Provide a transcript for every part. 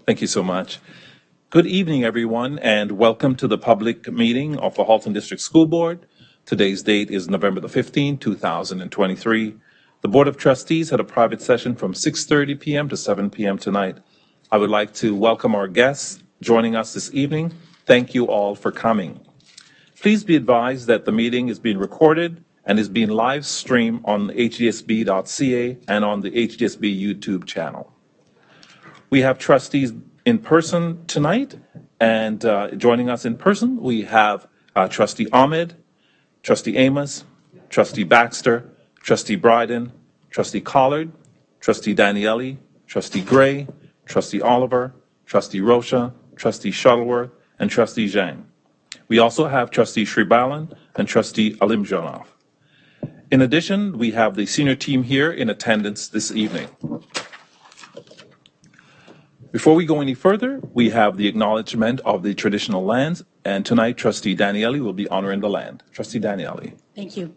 Thank you so much. Good evening, everyone, and welcome to the public meeting of the Halton District School Board. Today's date is November the 15th, 2023. The Board of Trustees had a private session from 6:30 p.m. to 7 p.m. tonight. I would like to welcome our guests joining us this evening. Thank you all for coming. Please be advised that the meeting is being recorded and is being live streamed on hdsb.ca and on the HDSB YouTube channel. We have trustees in person tonight, and joining us in person, we have Trustee Ahmed, Trustee Amos, Trustee Baxter, Trustee Bryden, Trustee Collard, Trustee Daniele, Trustee Gray, Trustee Oliver, Trustee Rocha, Trustee Shuttleworth, and Trustee Zhang. We also have Trustee Sribalan and Trustee Alimjonov. In addition, we have the senior team here in attendance this evening. Before we go any further, we have the acknowledgement of the traditional lands, and tonight Trustee Daniele will be honoring the land. Trustee Daniele. Thank you.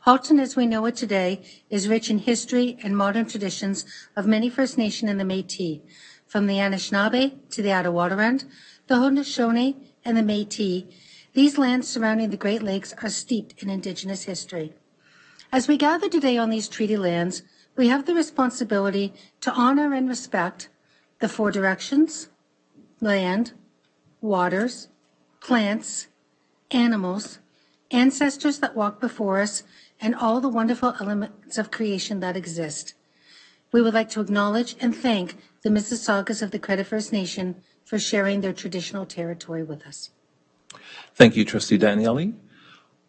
Halton, as we know it today, is rich in history and modern traditions of many First Nation and the Métis, from the Anishinaabe to the Attawadarand, the Haudenosaunee, and the Métis. These lands surrounding the Great Lakes are steeped in Indigenous history. As we gather today on these treaty lands, we have the responsibility to honor and respect the four directions: land, waters, plants, animals, ancestors that walk before us, and all the wonderful elements of creation that exist. We would like to acknowledge and thank the Mississaugas of the Credit First Nation for sharing their traditional territory with us. Thank you, Trustee Daniele.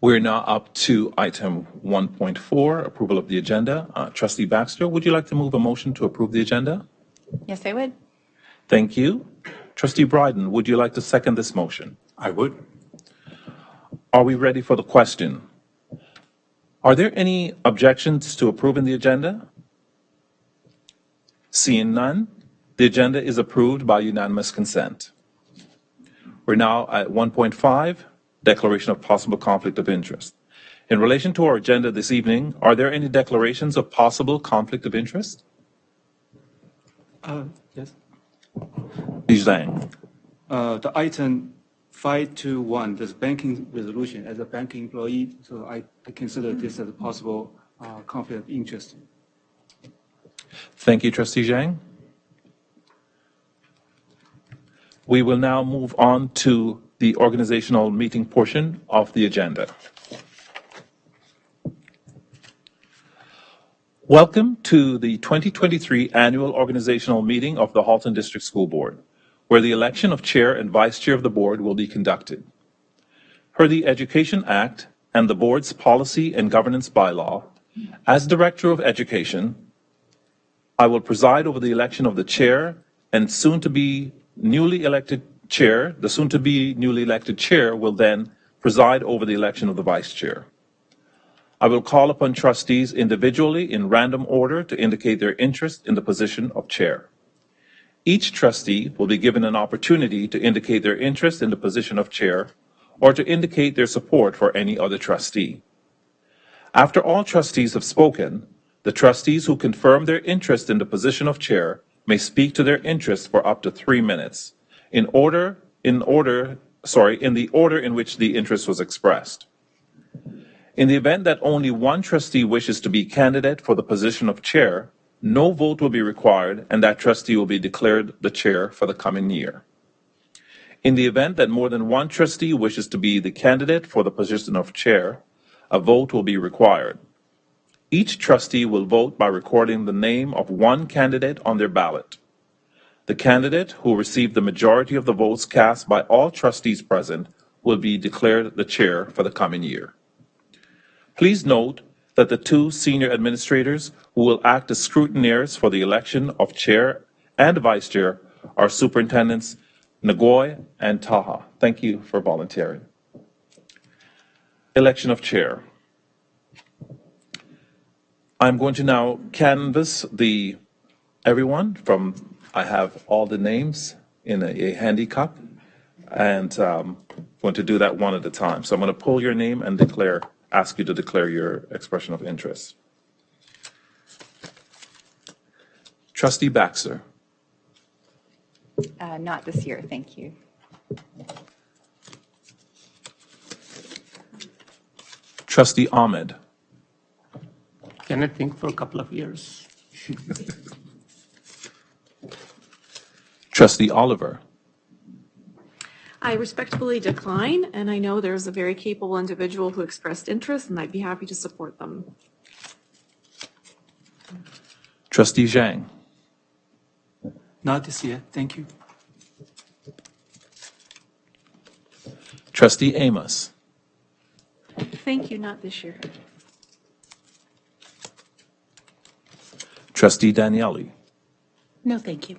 We're now up to item 1.4, approval of the agenda. Trustee Baxter, would you like to move a motion to approve the agenda? Yes, I would. Thank you. Trustee Bryden, would you like to second this motion? I would. Are we ready for the question? Are there any objections to approving the agenda? Seeing none, the agenda is approved by unanimous consent. We're now at 1.5, declaration of possible conflict of interest. In relation to our agenda this evening, are there any declarations of possible conflict of interest? Yes. Zhang. The item 521, this banking resolution, as a banking employee, so I consider this as a possible conflict of interest. Thank you, Trustee Zhang. We will now move on to the organizational meeting portion of the agenda. Welcome to the 2023 annual organizational meeting of the Halton District School Board, where the election of chair and vice chair of the board will be conducted. Per the Education Act and the board's policy and governance bylaw, as Director of Education, I will preside over the election of the chair and soon-to-be newly elected chair. The soon-to-be newly elected chair will then preside over the election of the vice chair. I will call upon trustees individually in random order to indicate their interest in the position of chair. Each trustee will be given an opportunity to indicate their interest in the position of chair or to indicate their support for any other trustee. After all trustees have spoken, the trustees who confirm their interest in the position of chair may speak to their interest for up to 3 minutes, in the order in which the interest was expressed. In the event that only one trustee wishes to be candidate for the position of chair, no vote will be required, and that trustee will be declared the chair for the coming year. In the event that more than one trustee wishes to be the candidate for the position of chair, a vote will be required. Each trustee will vote by recording the name of one candidate on their ballot. The candidate who received the majority of the votes cast by all trustees present will be declared the chair for the coming year. Please note that the two senior administrators who will act as scrutineers for the election of chair and vice chair are Superintendents Ngoy and Taha. Thank you for volunteering. Election of chair. I'm going to now canvass everyone from, I have all the names in a handy cup, and I'm going to do that one at a time. So I'm going to pull your name and ask you to declare your expression of interest. Trustee Baxter. Not this year, thank you. Trustee Ahmed. Can I think for a couple of years? Trustee Oliver. I respectfully decline, and I know there's a very capable individual who expressed interest, and I'd be happy to support them. Trustee Zhang. Not this year, thank you. Trustee Amos. Thank you, not this year. Trustee Daniele. No, thank you.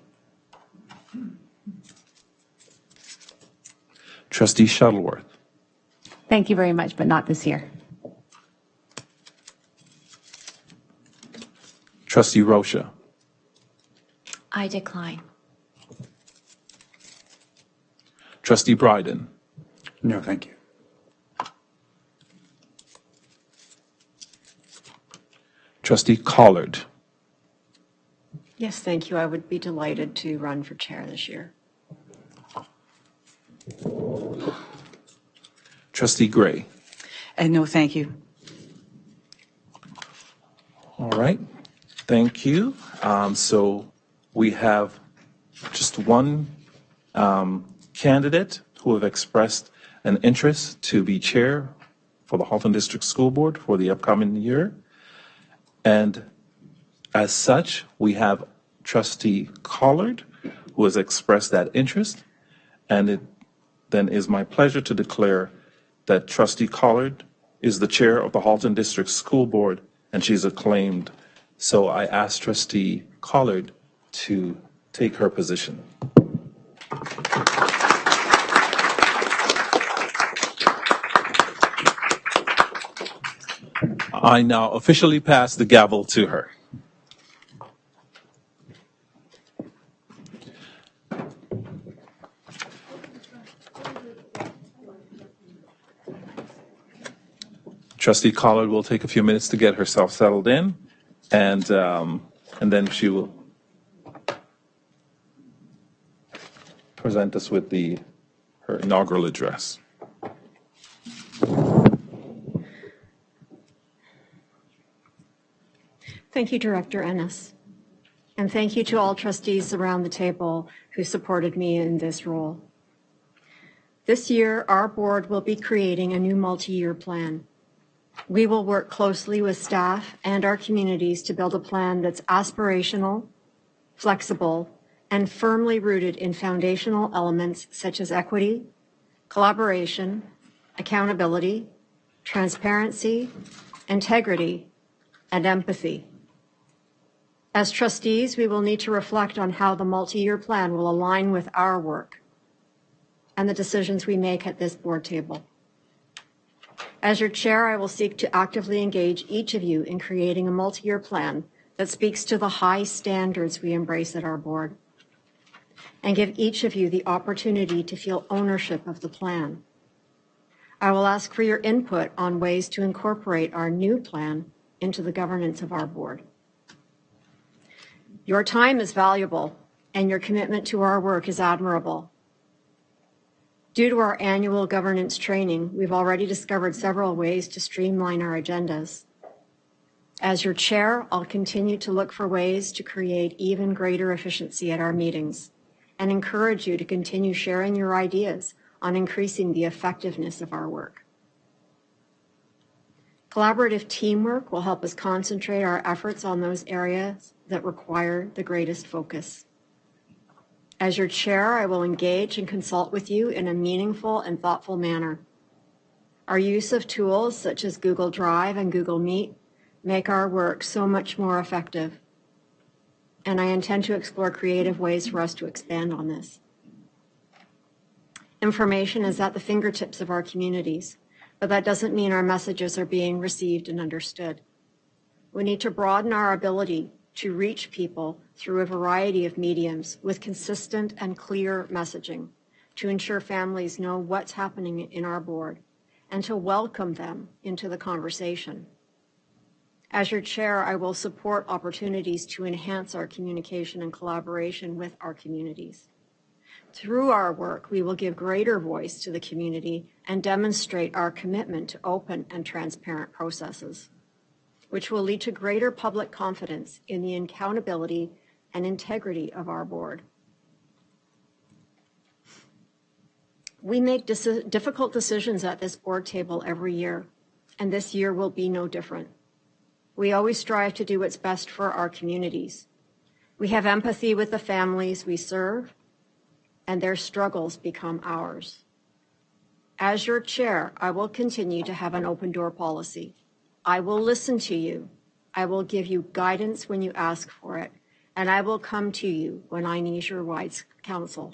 Trustee Shuttleworth. Thank you very much, but not this year. Trustee Rocha. I decline. Trustee Bryden. No, thank you. Trustee Collard. Yes, thank you. I would be delighted to run for chair this year. Trustee Gray. No, thank you. All right, thank you. So we have just one candidate who have expressed an interest to be chair for the Halton District School Board for the upcoming year. And as such, we have Trustee Collard who has expressed that interest. And it then is my pleasure to declare that Trustee Collard is the chair of the Halton District School Board, and she's acclaimed. So I ask Trustee Collard to take her position. I now officially pass the gavel to her. Trustee Collard will take a few minutes to get herself settled in, and then she will present us with her inaugural address. Thank you, Director Ennis. And thank you to all trustees around the table who supported me in this role. This year, our board will be creating a new multi-year plan. We will work closely with staff and our communities to build a plan that's aspirational, flexible, and firmly rooted in foundational elements such as equity, collaboration, accountability, transparency, integrity, and empathy. As trustees, we will need to reflect on how the multi-year plan will align with our work and the decisions we make at this board table. As your chair, I will seek to actively engage each of you in creating a multi-year plan that speaks to the high standards we embrace at our board, and give each of you the opportunity to feel ownership of the plan. I will ask for your input on ways to incorporate our new plan into the governance of our board. Your time is valuable, and your commitment to our work is admirable. Due to our annual governance training, we've already discovered several ways to streamline our agendas. As your chair, I'll continue to look for ways to create even greater efficiency at our meetings and encourage you to continue sharing your ideas on increasing the effectiveness of our work. Collaborative teamwork will help us concentrate our efforts on those areas that require the greatest focus. As your chair, I will engage and consult with you in a meaningful and thoughtful manner. Our use of tools such as Google Drive and Google Meet make our work so much more effective, and I intend to explore creative ways for us to expand on this. Information is at the fingertips of our communities, but that doesn't mean our messages are being received and understood. We need to broaden our ability to reach people through a variety of mediums with consistent and clear messaging to ensure families know what's happening in our board and to welcome them into the conversation. As your chair, I will support opportunities to enhance our communication and collaboration with our communities. Through our work, we will give greater voice to the community and demonstrate our commitment to open and transparent processes, which will lead to greater public confidence in the accountability and integrity of our board. We make difficult decisions at this board table every year, and this year will be no different. We always strive to do what's best for our communities. We have empathy with the families we serve, and their struggles become ours. As your chair, I will continue to have an open door policy. I will listen to you. I will give you guidance when you ask for it, and I will come to you when I need your wise counsel.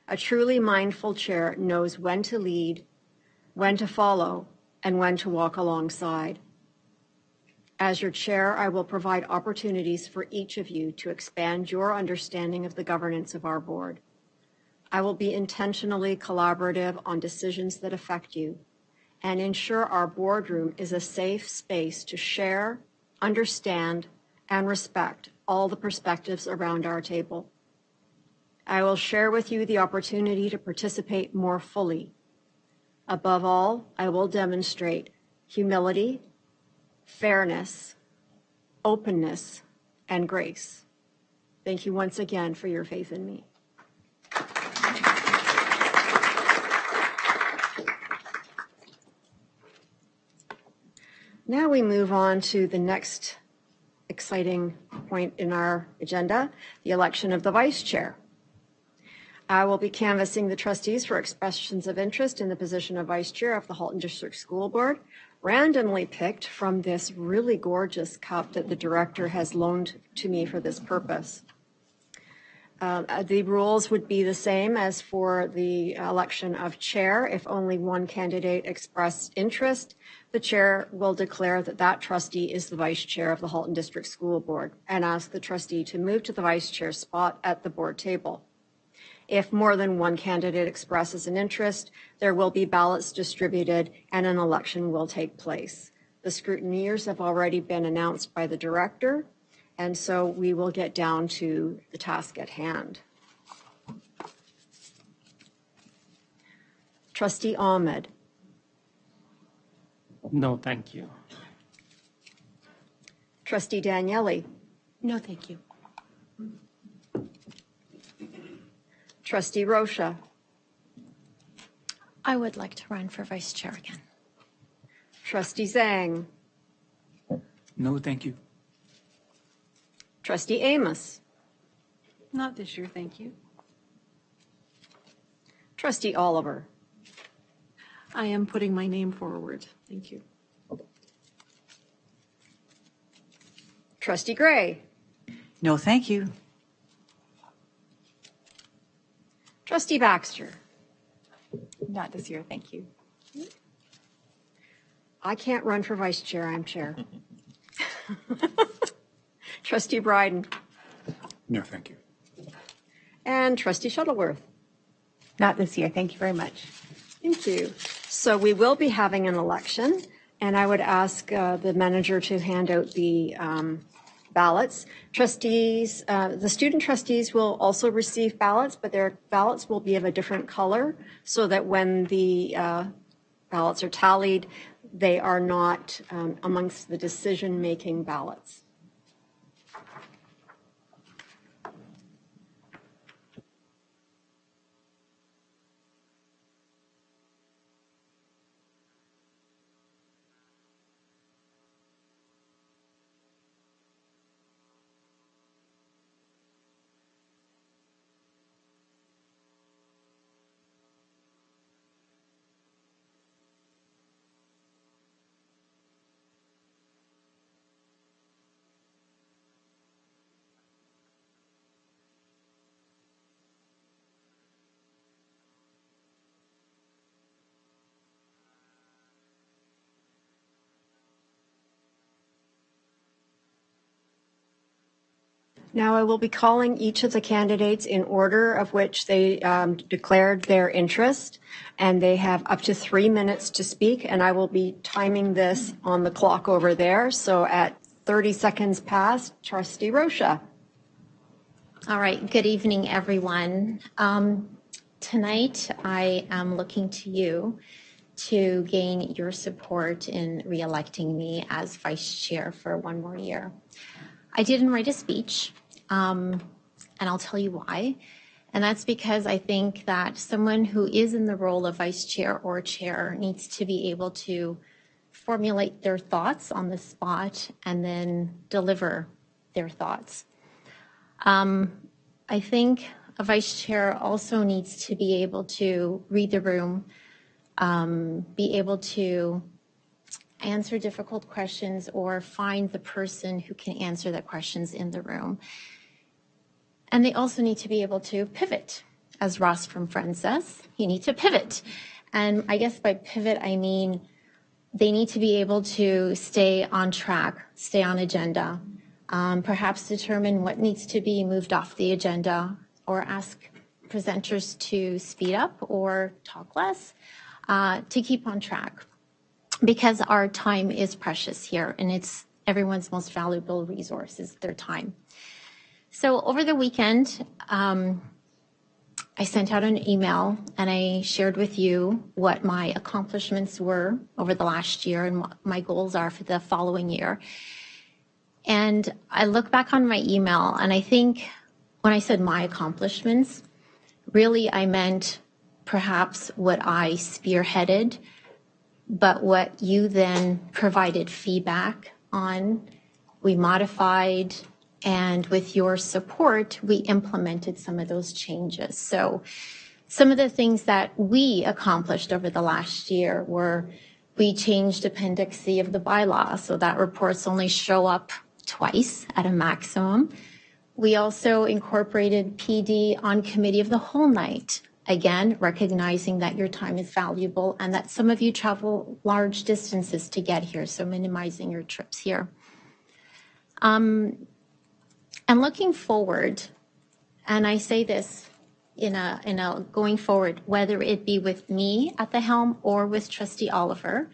A truly mindful chair knows when to lead, when to follow, and when to walk alongside. As your chair, I will provide opportunities for each of you to expand your understanding of the governance of our board. I will be intentionally collaborative on decisions that affect you and ensure our boardroom is a safe space to share, understand, and respect all the perspectives around our table. I will share with you the opportunity to participate more fully. Above all, I will demonstrate humility, fairness, openness, and grace. Thank you once again for your faith in me. Now we move on to the next exciting point in our agenda, the election of the vice chair. I will be canvassing the trustees for expressions of interest in the position of vice chair of the Halton District School Board, randomly picked from this really gorgeous cup that the director has loaned to me for this purpose. The rules would be the same as for the election of chair. If only one candidate expressed interest, the chair will declare that that trustee is the vice chair of the Halton District School Board and ask the trustee to move to the vice chair spot at the board table. If more than one candidate expresses an interest, there will be ballots distributed and an election will take place. The scrutineers have already been announced by the director, and so we will get down to the task at hand. Trustee Ahmed. No, thank you. Trustee Daniele. No, thank you. Trustee Rocha. I would like to run for vice chair again. Trustee Zhang. No, thank you. Trustee Amos. Not this year, thank you. Trustee Oliver. I am putting my name forward. Thank you. Trustee Gray. No, thank you. Trustee Baxter. Not this year, thank you. I can't run for vice chair, I'm chair. Trustee Bryden. No, thank you. And Trustee Shuttleworth. Not this year, thank you very much. Thank you. So we will be having an election, and I would ask the manager to hand out the ballots. Trustees, the student trustees will also receive ballots, but their ballots will be of a different color so that when the ballots are tallied, they are not amongst the decision-making ballots. Now I will be calling each of the candidates in order of which they declared their interest, and they have up to 3 minutes to speak, and I will be timing this on the clock over there. So at 30 seconds past, Trustee Rocha. All right, good evening, everyone. Tonight, I am looking to you to gain your support in re-electing me as vice chair for one more year. I didn't write a speech, and I'll tell you why. And that's because I think that someone who is in the role of vice chair or chair needs to be able to formulate their thoughts on the spot and then deliver their thoughts. I think a vice chair also needs to be able to read the room, be able to answer difficult questions or find the person who can answer the questions in the room. And they also need to be able to pivot. As Ross from Friends says, you need to pivot. And I guess by pivot, I mean they need to be able to stay on track, stay on agenda, perhaps determine what needs to be moved off the agenda, or ask presenters to speed up or talk less to keep on track. Because our time is precious here, and it's everyone's most valuable resource is their time. So over the weekend, I sent out an email and I shared with you what my accomplishments were over the last year and what my goals are for the following year. And I look back on my email and I think when I said my accomplishments, really I meant perhaps what I spearheaded, but what you then provided feedback on, we modified, and with your support, we implemented some of those changes. So some of the things that we accomplished over the last year were we changed Appendix C of the bylaw so that reports only show up twice at a maximum. We also incorporated PD on committee of the whole night. Again, recognizing that your time is valuable and that some of you travel large distances to get here, so minimizing your trips here. And looking forward, and I say this in a going forward, whether it be with me at the helm or with Trustee Oliver,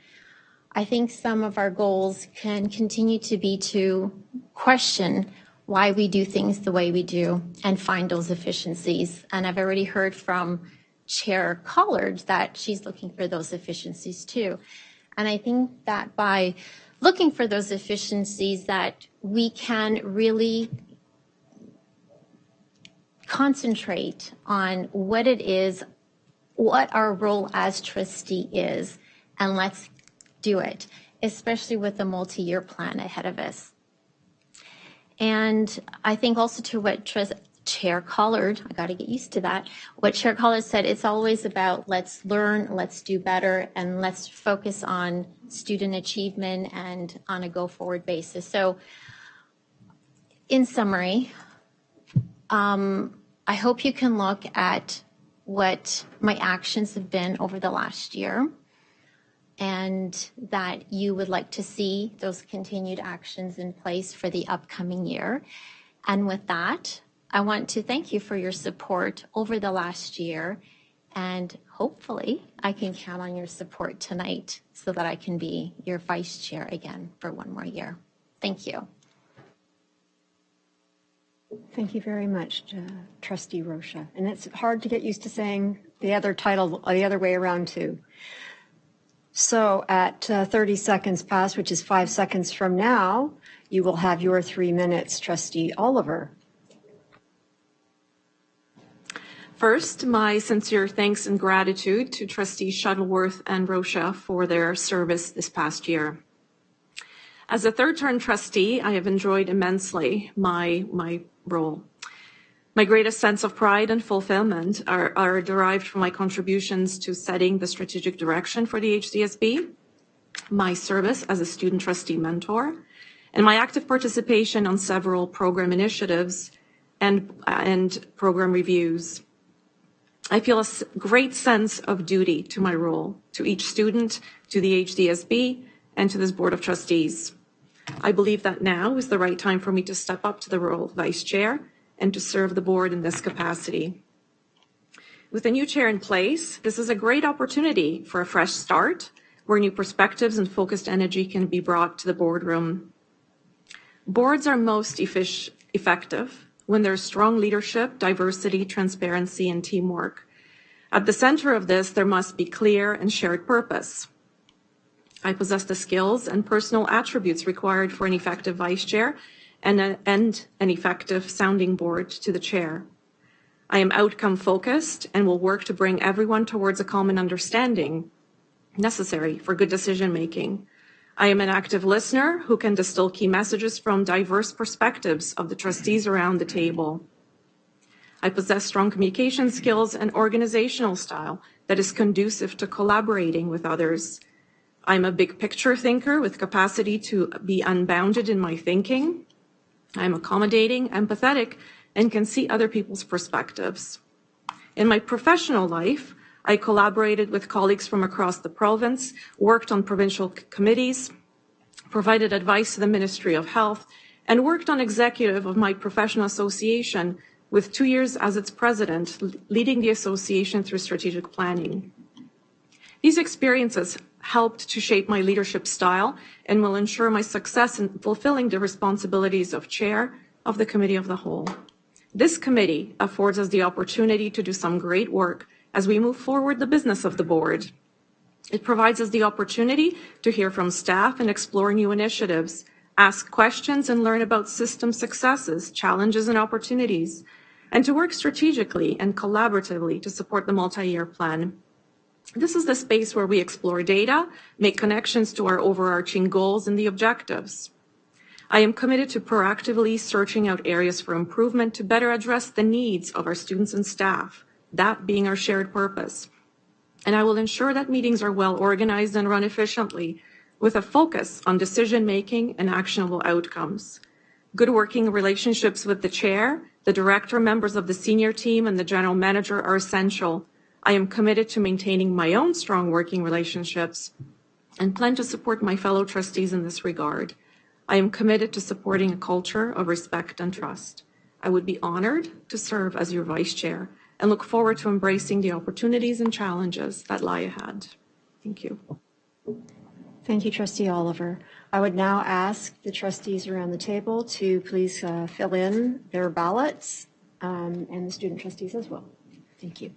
I think some of our goals can continue to be to question why we do things the way we do and find those efficiencies. And I've already heard from Chair Collard that she's looking for those efficiencies too. And I think that by looking for those efficiencies that we can really concentrate on what it is, what our role as trustee is, and let's do it, especially with the multi-year plan ahead of us. And I think also to what Chair Collard, I got to get used to that, what Chair Collard said, it's always about let's learn, let's do better, and let's focus on student achievement and on a go-forward basis. So in summary, I hope you can look at what my actions have been over the last year and that you would like to see those continued actions in place for the upcoming year. And with that, I want to thank you for your support over the last year, and hopefully I can count on your support tonight so that I can be your vice chair again for one more year. Thank you. Thank you very much, Trustee Rocha. And it's hard to get used to saying the other title the other way around too. So at 30 seconds past, which is 5 seconds from now, you will have your 3 minutes, Trustee Oliver. First, my sincere thanks and gratitude to Trustees Shuttleworth and Rocha for their service this past year. As a third-term trustee, I have enjoyed immensely my role. My greatest sense of pride and fulfillment are derived from my contributions to setting the strategic direction for the HDSB, my service as a student trustee mentor, and my active participation on several program initiatives and program reviews. I feel a great sense of duty to my role, to each student, to the HDSB, and to this Board of Trustees. I believe that now is the right time for me to step up to the role of vice chair and to serve the board in this capacity. With a new chair in place, this is a great opportunity for a fresh start where new perspectives and focused energy can be brought to the boardroom. Boards are most effective when there's strong leadership, diversity, transparency, and teamwork. At the center of this, there must be clear and shared purpose. I possess the skills and personal attributes required for an effective vice chair and an effective sounding board to the chair. I am outcome focused and will work to bring everyone towards a common understanding necessary for good decision making. I am an active listener who can distill key messages from diverse perspectives of the trustees around the table. I possess strong communication skills and organizational style that is conducive to collaborating with others. I'm a big picture thinker with capacity to be unbounded in my thinking. I'm accommodating, empathetic, and can see other people's perspectives. In my professional life, I collaborated with colleagues from across the province, worked on provincial committees, provided advice to the Ministry of Health, and worked on executive of my professional association with 2 years as its president, leading the association through strategic planning. These experiences helped to shape my leadership style and will ensure my success in fulfilling the responsibilities of chair of the Committee of the Whole. This committee affords us the opportunity to do some great work as we move forward the business of the board. It provides us the opportunity to hear from staff and explore new initiatives, ask questions and learn about system successes, challenges and opportunities, and to work strategically and collaboratively to support the multi-year plan. This is the space where we explore data, make connections to our overarching goals and the objectives. I am committed to proactively searching out areas for improvement to better address the needs of our students and staff, that being our shared purpose. And I will ensure that meetings are well organized and run efficiently, with a focus on decision-making and actionable outcomes. Good working relationships with the chair, the director, members of the senior team, and the general manager are essential. I am committed to maintaining my own strong working relationships and plan to support my fellow trustees in this regard. I am committed to supporting a culture of respect and trust. I would be honored to serve as your vice chair and look forward to embracing the opportunities and challenges that lie ahead. Thank you. Thank you, Trustee Oliver. I would now ask the trustees around the table to please fill in their ballots and the student trustees as well. Thank you.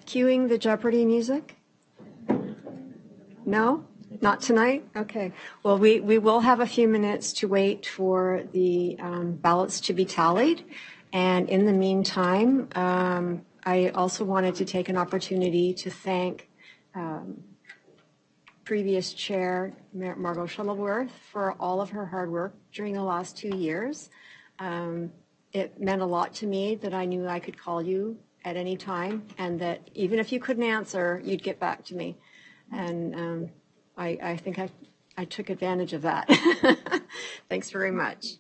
Cueing the Jeopardy music? No? Not tonight? Okay. Well, we will have a few minutes to wait for the ballots to be tallied. And in the meantime, I also wanted to take an opportunity to thank previous chair, Margot Shuttleworth, for all of her hard work during the last 2 years. It meant a lot to me that I knew I could call you at any time, and that even if you couldn't answer, you'd get back to me. And I think I took advantage of that. Thanks very much.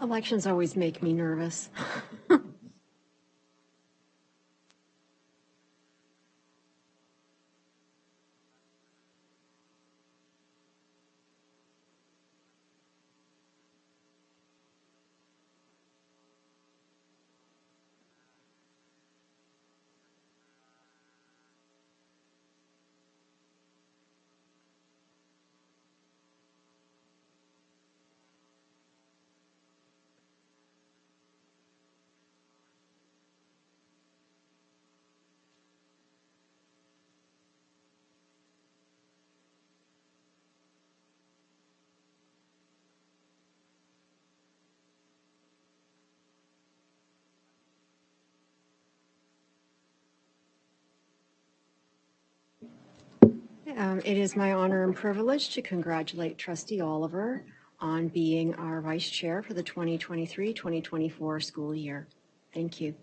Elections always make me nervous. It is my honor and privilege to congratulate Trustee Oliver on being our Vice Chair for the 2023-2024 school year. Thank you.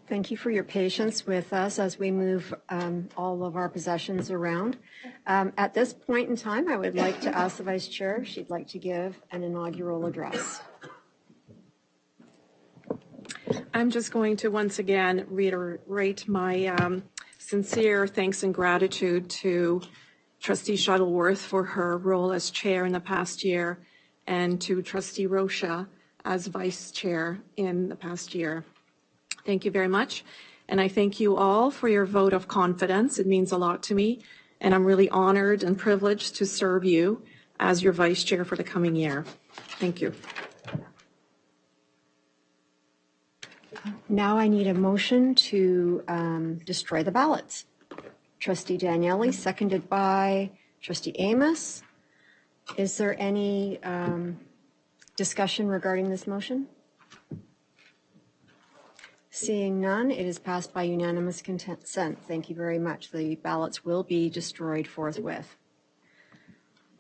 Thank you for your patience with us as we move all of our possessions around. At this point in time, I would like to ask the Vice Chair if she'd like to give an inaugural address. I'm just going to once again reiterate my sincere thanks and gratitude to Trustee Shuttleworth for her role as chair in the past year, and to Trustee Rocha as vice chair in the past year. Thank you very much. And I thank you all for your vote of confidence. It means a lot to me. And I'm really honored and privileged to serve you as your vice chair for the coming year. Thank you. Now I need a motion to destroy the ballots. Trustee Daniele, seconded by Trustee Amos. Is there any discussion regarding this motion? Seeing none, it is passed by unanimous consent. Thank you very much. The ballots will be destroyed forthwith.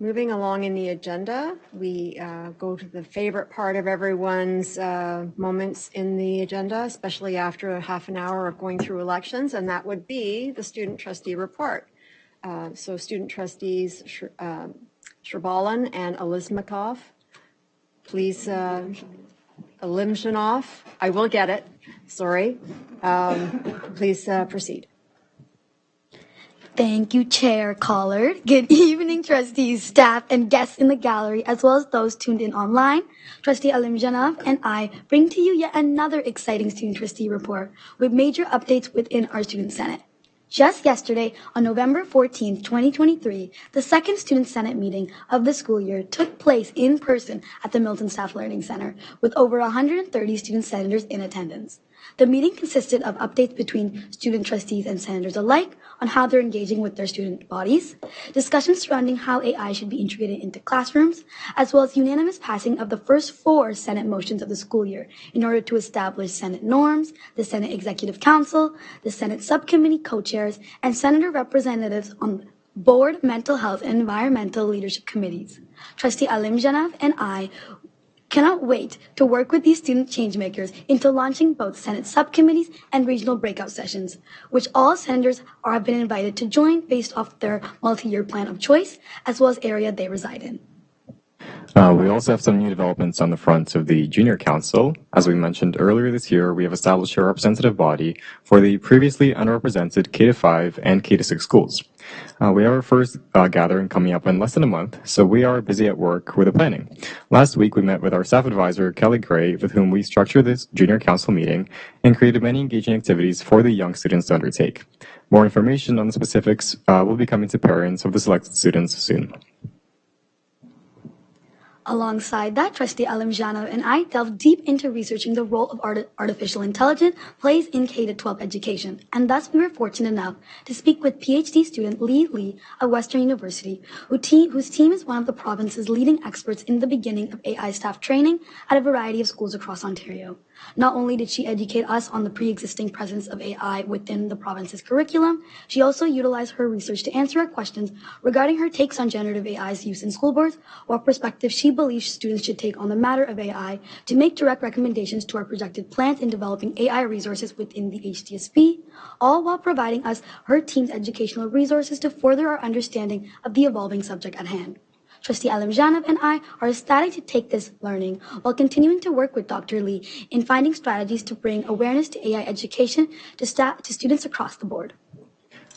Moving along in the agenda, we go to the favorite part of everyone's moments in the agenda, especially after a half an hour of going through elections, and that would be the student trustee report. So student trustees Sherbalin and Elizmakov, please, Elimshanov, I will get it, sorry. Please proceed. Thank you, Chair Collard. Good evening, trustees, staff, and guests in the gallery, as well as those tuned in online. Trustee Alimjanov and I bring to you yet another exciting student trustee report with major updates within our Student Senate. Just yesterday, on November 14th, 2023, the second Student Senate meeting of the school year took place in person at the Milton Staff Learning Center, with over 130 student senators in attendance. The meeting consisted of updates between student trustees and senators alike on how they're engaging with their student bodies, discussions surrounding how AI should be integrated into classrooms, as well as unanimous passing of the first 4 Senate motions of the school year in order to establish Senate norms, the Senate Executive Council, the Senate Subcommittee co-chairs, and senator representatives on Board, Mental Health, and Environmental Leadership Committees. Trustee Alim Janav and I cannot wait to work with these student changemakers into launching both Senate subcommittees and regional breakout sessions, which all senators have been invited to join based off their multi-year plan of choice, as well as area they reside in. We also have some new developments on the front of the Junior Council. As we mentioned earlier this year, we have established a representative body for the previously unrepresented K-5 and K-6 schools. We have our first gathering coming up in less than a month, so we are busy at work with the planning. Last week, we met with our staff advisor, Kelly Gray, with whom we structured this Junior Council meeting and created many engaging activities for the young students to undertake. More information on the specifics will be coming to parents of the selected students soon. Alongside that, Trustee Alim Janav and I delved deep into researching the role of artificial intelligence plays in K-12 education, and thus we were fortunate enough to speak with PhD student Lee of Western University, whose team is one of the province's leading experts in the beginning of AI staff training at a variety of schools across Ontario. Not only did she educate us on the pre-existing presence of AI within the province's curriculum, she also utilized her research to answer our questions regarding her takes on generative AI's use in school boards, what perspective she believes students should take on the matter of AI to make direct recommendations to our projected plans in developing AI resources within the HDSB, all while providing us her team's educational resources to further our understanding of the evolving subject at hand. Trustee Alim Janav and I are ecstatic to take this learning while continuing to work with Dr. Lee in finding strategies to bring awareness to AI education to students across the board.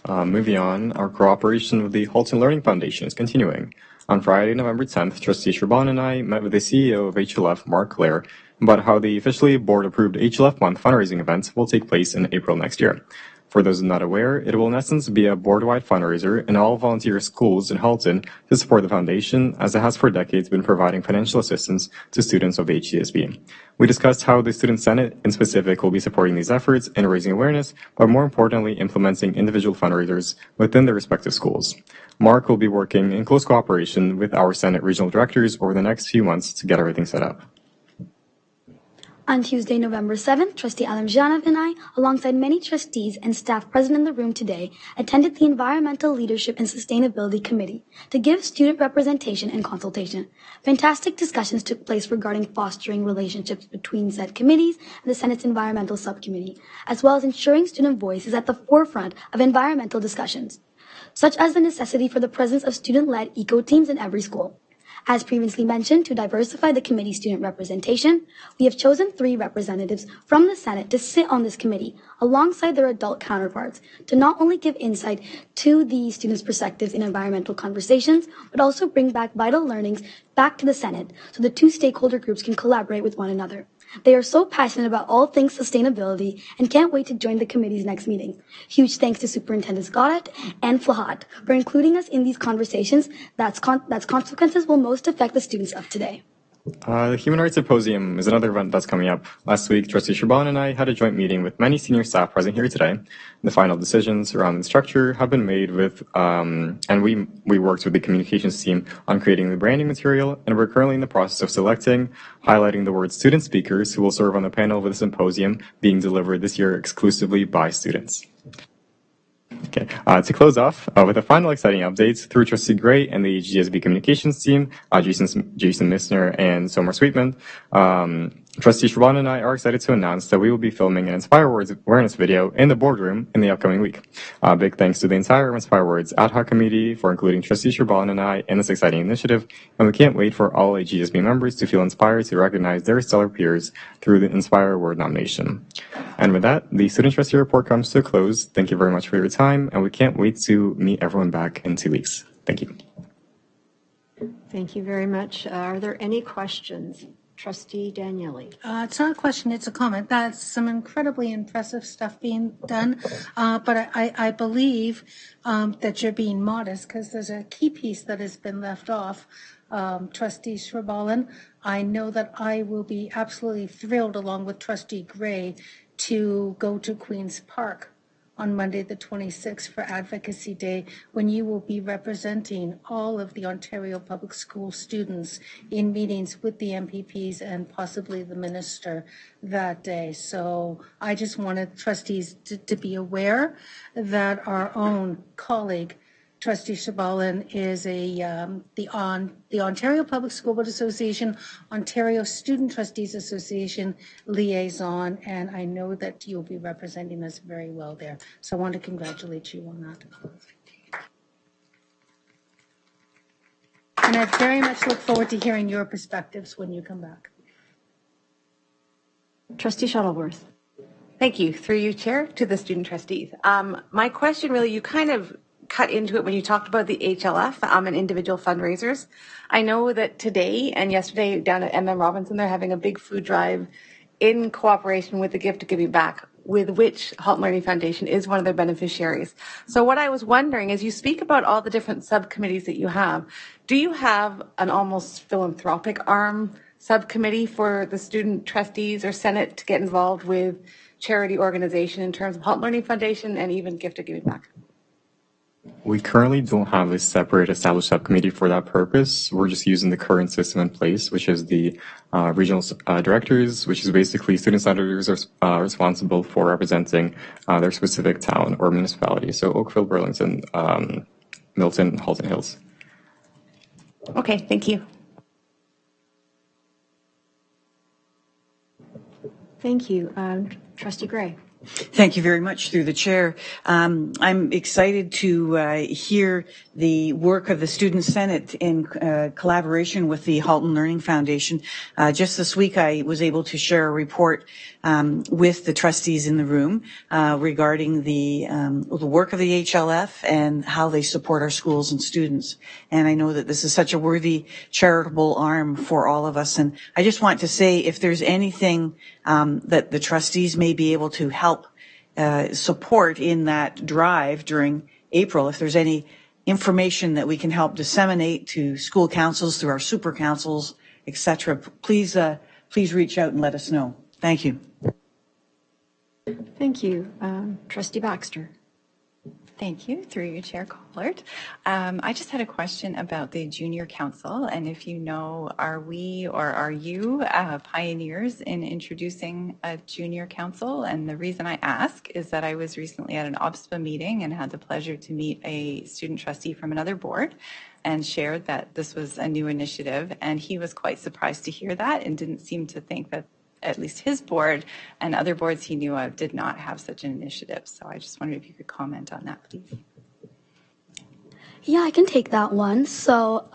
Moving on, our cooperation with the Halton Learning Foundation is continuing. On Friday, November 10th, Trustee Shrban and I met with the CEO of HLF, Mark Clare, about how the officially board-approved HLF Month fundraising event will take place in April next year. For those not aware, it will in essence be a board-wide fundraiser in all volunteer schools in Halton to support the foundation, as it has for decades been providing financial assistance to students of the HDSB. We discussed how the Student Senate in specific will be supporting these efforts in raising awareness, but more importantly, implementing individual fundraisers within their respective schools. Mark will be working in close cooperation with our Senate regional directors over the next few months to get everything set up. On Tuesday, November 7th, Trustee Alim Janav and I, alongside many trustees and staff present in the room today, attended the Environmental Leadership and Sustainability Committee to give student representation and consultation. Fantastic discussions took place regarding fostering relationships between said committees and the Senate's Environmental Subcommittee, as well as ensuring student voice is at the forefront of environmental discussions, such as the necessity for the presence of student-led eco teams in every school. As previously mentioned, to diversify the committee's student representation, we have chosen 3 representatives from the Senate to sit on this committee alongside their adult counterparts to not only give insight to the students' perspectives in environmental conversations, but also bring back vital learnings back to the Senate so the 2 stakeholder groups can collaborate with one another. They are so passionate about all things sustainability and can't wait to join the committee's next meeting. Huge thanks to Superintendents Goddard and Flahat for including us in these conversations that's consequences will most affect the students of today. The Human Rights Symposium is another event that's coming up. Last week, Trustee Shrban and I had a joint meeting with many senior staff present here today. The final decisions around the structure have been made with, and we worked with the communications team on creating the branding material, and we're currently in the process of selecting, highlighting the word student speakers who will serve on the panel of the symposium being delivered this year exclusively by students. Okay. To close off with a final exciting update through Trustee Gray and the GSB communications team, Jason Missner and Somar Sweetman, Trustee Shrban and I are excited to announce that we will be filming an Inspire Words awareness video in the boardroom in the upcoming week. Big thanks to the entire Inspire Words ad hoc committee for including Trustee Shrban and I in this exciting initiative, and we can't wait for all GSB members to feel inspired to recognize their stellar peers through the Inspire Award nomination. And with that, the Student Trustee Report comes to a close. Thank you very much for your time, and we can't wait to meet everyone back in 2 weeks. Thank you. Thank you very much. Are there any questions? Trustee Daniele. It's not a question, it's a comment. That's some incredibly impressive stuff being done. But I believe that you're being modest because there's a key piece that has been left off. Trustee Shrban, I know that I will be absolutely thrilled along with Trustee Gray to go to Queen's Park on Monday the 26th for Advocacy Day, when you will be representing all of the Ontario Public School students in meetings with the MPPs and possibly the minister that day. So I just wanted trustees to be aware that our own colleague, Trustee Shabalin is the Ontario Public School Board Association, Ontario Student Trustees Association liaison, and I know that you'll be representing us very well there. So I want to congratulate you on that. And I very much look forward to hearing your perspectives when you come back. Trustee Shuttleworth. Thank you. Through you, Chair, to the student trustees. My question really, you kind of cut into it when you talked about the HLF and individual fundraisers. I know that today and yesterday down at MM Robinson, they're having a big food drive in cooperation with the Gift of Giving Back, with which Halton Learning Foundation is one of their beneficiaries. So what I was wondering is, you speak about all the different subcommittees that you have. Do you have an almost philanthropic arm subcommittee for the student trustees or Senate to get involved with charity organization in terms of Halton Learning Foundation and even Gift of Giving Back? We currently don't have a separate established subcommittee for that purpose. We're just using the current system in place, which is the regional directors, which is basically student senators are responsible for representing their specific town or municipality. So Oakville, Burlington, Milton, Halton Hills. Okay, thank you. Thank you. Trustee Gray. Thank you very much, through the chair. I'm excited to hear the work of the Student Senate in collaboration with the Halton Learning Foundation. Just this week, I was able to share a report with the trustees in the room regarding the work of the HLF and how they support our schools and students. And I know that this is such a worthy charitable arm for all of us. And I just want to say, if there's anything that the trustees may be able to help support in that drive during April, if there's any information that we can help disseminate to school councils through our super councils, etc., please reach out and let us know. Thank you. Thank you. Trustee Baxter. Thank you. Through you, Chair Collard. I just had a question about the Junior Council, and if you know, are we or are you pioneers in introducing a Junior Council? And the reason I ask is that I was recently at an OBSPA meeting and had the pleasure to meet a student trustee from another board and shared that this was a new initiative, and he was quite surprised to hear that and didn't seem to think that at least his board and other boards he knew of did not have such an initiative. So I just wondered if you could comment on that, please. Yeah, I can take that one. So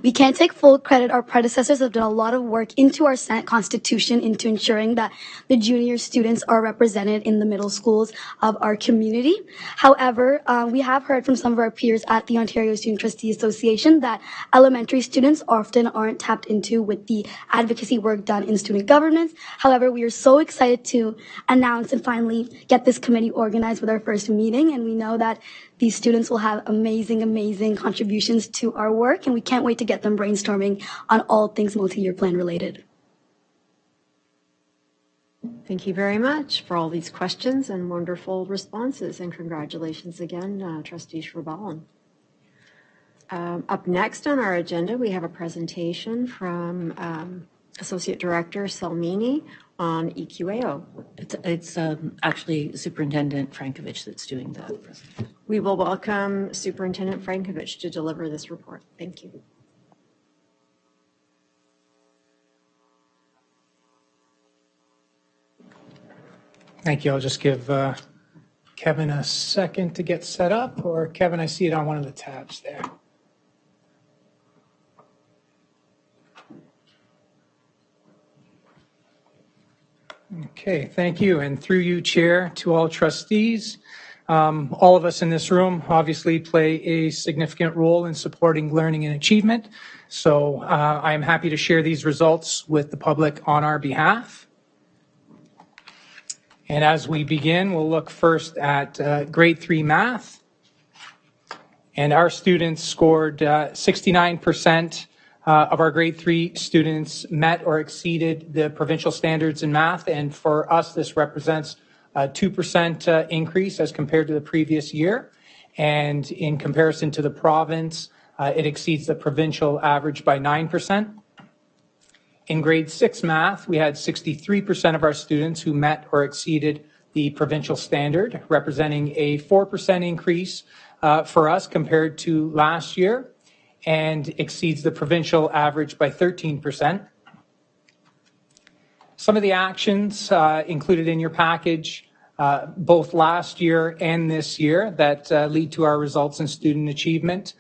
we can't take full credit. Our predecessors have done a lot of work into our Senate Constitution, into ensuring that the junior students are represented in the middle schools of our community. However, we have heard from some of our peers at the Ontario Student Trustee Association that elementary students often aren't tapped into with the advocacy work done in student governance. However, we are so excited to announce and finally get this committee organized with our first meeting, and we know that these students will have amazing contributions to our work, and we can't wait to get them brainstorming on all things multi-year plan related. Thank you very much for all these questions and wonderful responses, and congratulations again, Trustee Schrabalin. Up next on our agenda, we have a presentation from Associate Director Salmini on EQAO. It's actually Superintendent Frankovich that's doing the presentation. We will welcome Superintendent Frankovich to deliver this report. Thank you. Thank you. I'll just give Kevin a second to get set up, or Kevin, I see it on one of the tabs there. Okay, thank you. And through you, Chair, to all trustees, all of us in this room obviously play a significant role in supporting learning and achievement. So I am happy to share these results with the public on our behalf. And as we begin, we'll look first at grade 3 math. And our students scored 69% of our grade 3 students met or exceeded the provincial standards in math. And for us, this represents a 2% increase as compared to the previous year. And in comparison to the province, it exceeds the provincial average by 9%. In grade 6 math, we had 63% of our students who met or exceeded the provincial standard, representing a 4% increase for us compared to last year and exceeds the provincial average by 13%. Some of the actions included in your package, both last year and this year, that lead to our results in student achievement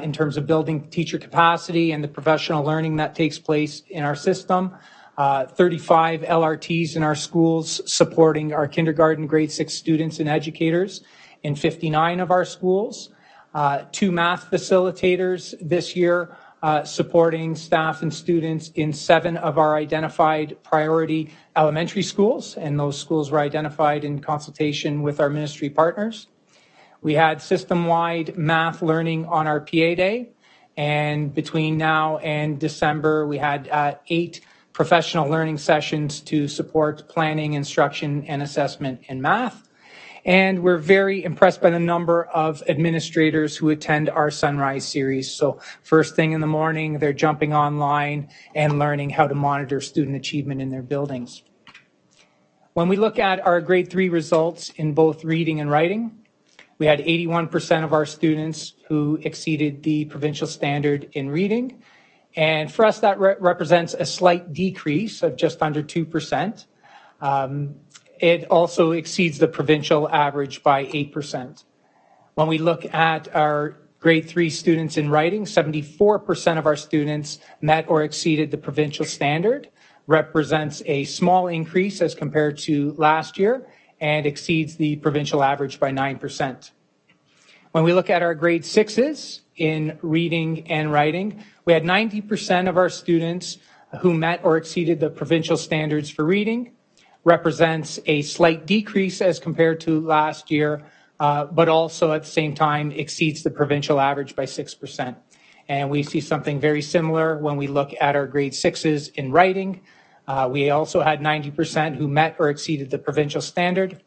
in terms of building teacher capacity and the professional learning that takes place in our system. 35 LRTs in our schools supporting our kindergarten grade 6 students and educators in 59 of our schools. 2 math facilitators this year supporting staff and students in 7 of our identified priority elementary schools, and those schools were identified in consultation with our ministry partners. We had system-wide math learning on our PA Day, and between now and December, we had 8 professional learning sessions to support planning, instruction, and assessment in math. And we're very impressed by the number of administrators who attend our Sunrise series. So first thing in the morning, they're jumping online and learning how to monitor student achievement in their buildings. When we look at our grade 3 results in both reading and writing, we had 81% of our students who exceeded the provincial standard in reading. And for us, that represents a slight decrease of just under 2%. It also exceeds the provincial average by 8%. When we look at our grade 3 students in writing, 74% of our students met or exceeded the provincial standard, represents a small increase as compared to last year, and exceeds the provincial average by 9%. When we look at our grade 6s in reading and writing, we had 90% of our students who met or exceeded the provincial standards for reading, represents a slight decrease as compared to last year, but also at the same time exceeds the provincial average by 6%. And we see something very similar when we look at our grade 6s in writing. We also had 90% who met or exceeded the provincial standard.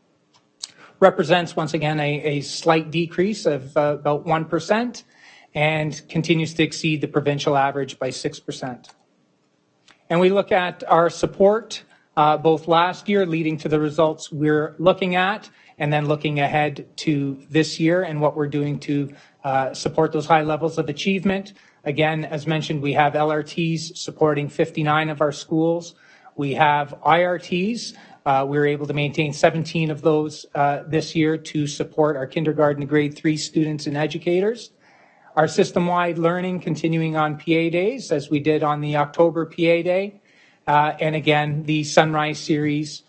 Represents, once again, a slight decrease of about 1% and continues to exceed the provincial average by 6%. And we look at our support both last year leading to the results we're looking at, and then looking ahead to this year and what we're doing to support those high levels of achievement. Again, as mentioned, we have LRTs supporting 59 of our schools. We have IRTs. We were able to maintain 17 of those this year to support our kindergarten and grade 3 students and educators. Our system-wide learning continuing on PA days, as we did on the October PA Day. And again, the Sunrise series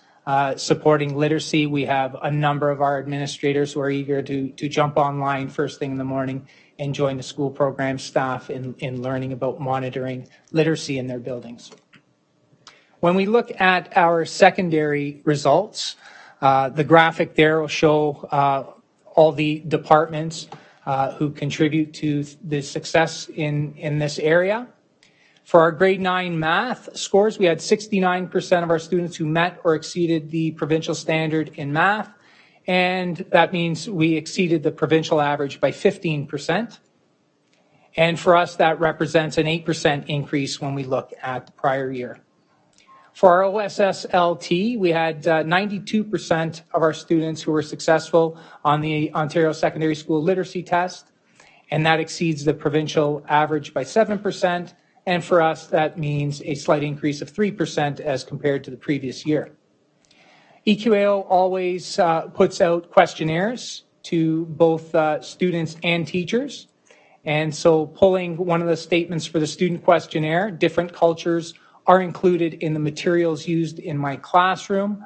supporting literacy. We have a number of our administrators who are eager to jump online first thing in the morning and join the school program staff in learning about monitoring literacy in their buildings. When we look at our secondary results, the graphic there will show all the departments who contribute to the success in this area. For our grade 9 math scores, we had 69% of our students who met or exceeded the provincial standard in math, and that means we exceeded the provincial average by 15%. And for us, that represents an 8% increase when we look at the prior year. For our OSS-LT, we had 92% of our students who were successful on the Ontario Secondary School Literacy Test, and that exceeds the provincial average by 7%. And for us, that means a slight increase of 3% as compared to the previous year. EQAO always puts out questionnaires to both students and teachers. And so pulling one of the statements for the student questionnaire, different cultures are included in the materials used in my classroom.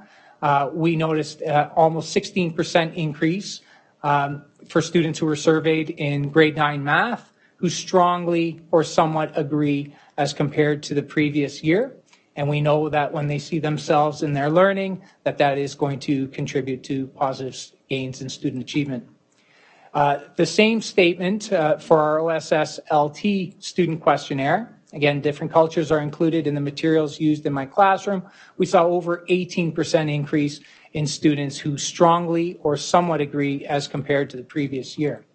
We noticed almost 16% increase for students who were surveyed in grade 9 math, who strongly or somewhat agree as compared to the previous year. And we know that when they see themselves in their learning, that is going to contribute to positive gains in student achievement. The same statement for our OSS-LT student questionnaire. Again, different cultures are included in the materials used in my classroom. We saw over 18% increase in students who strongly or somewhat agree as compared to the previous year.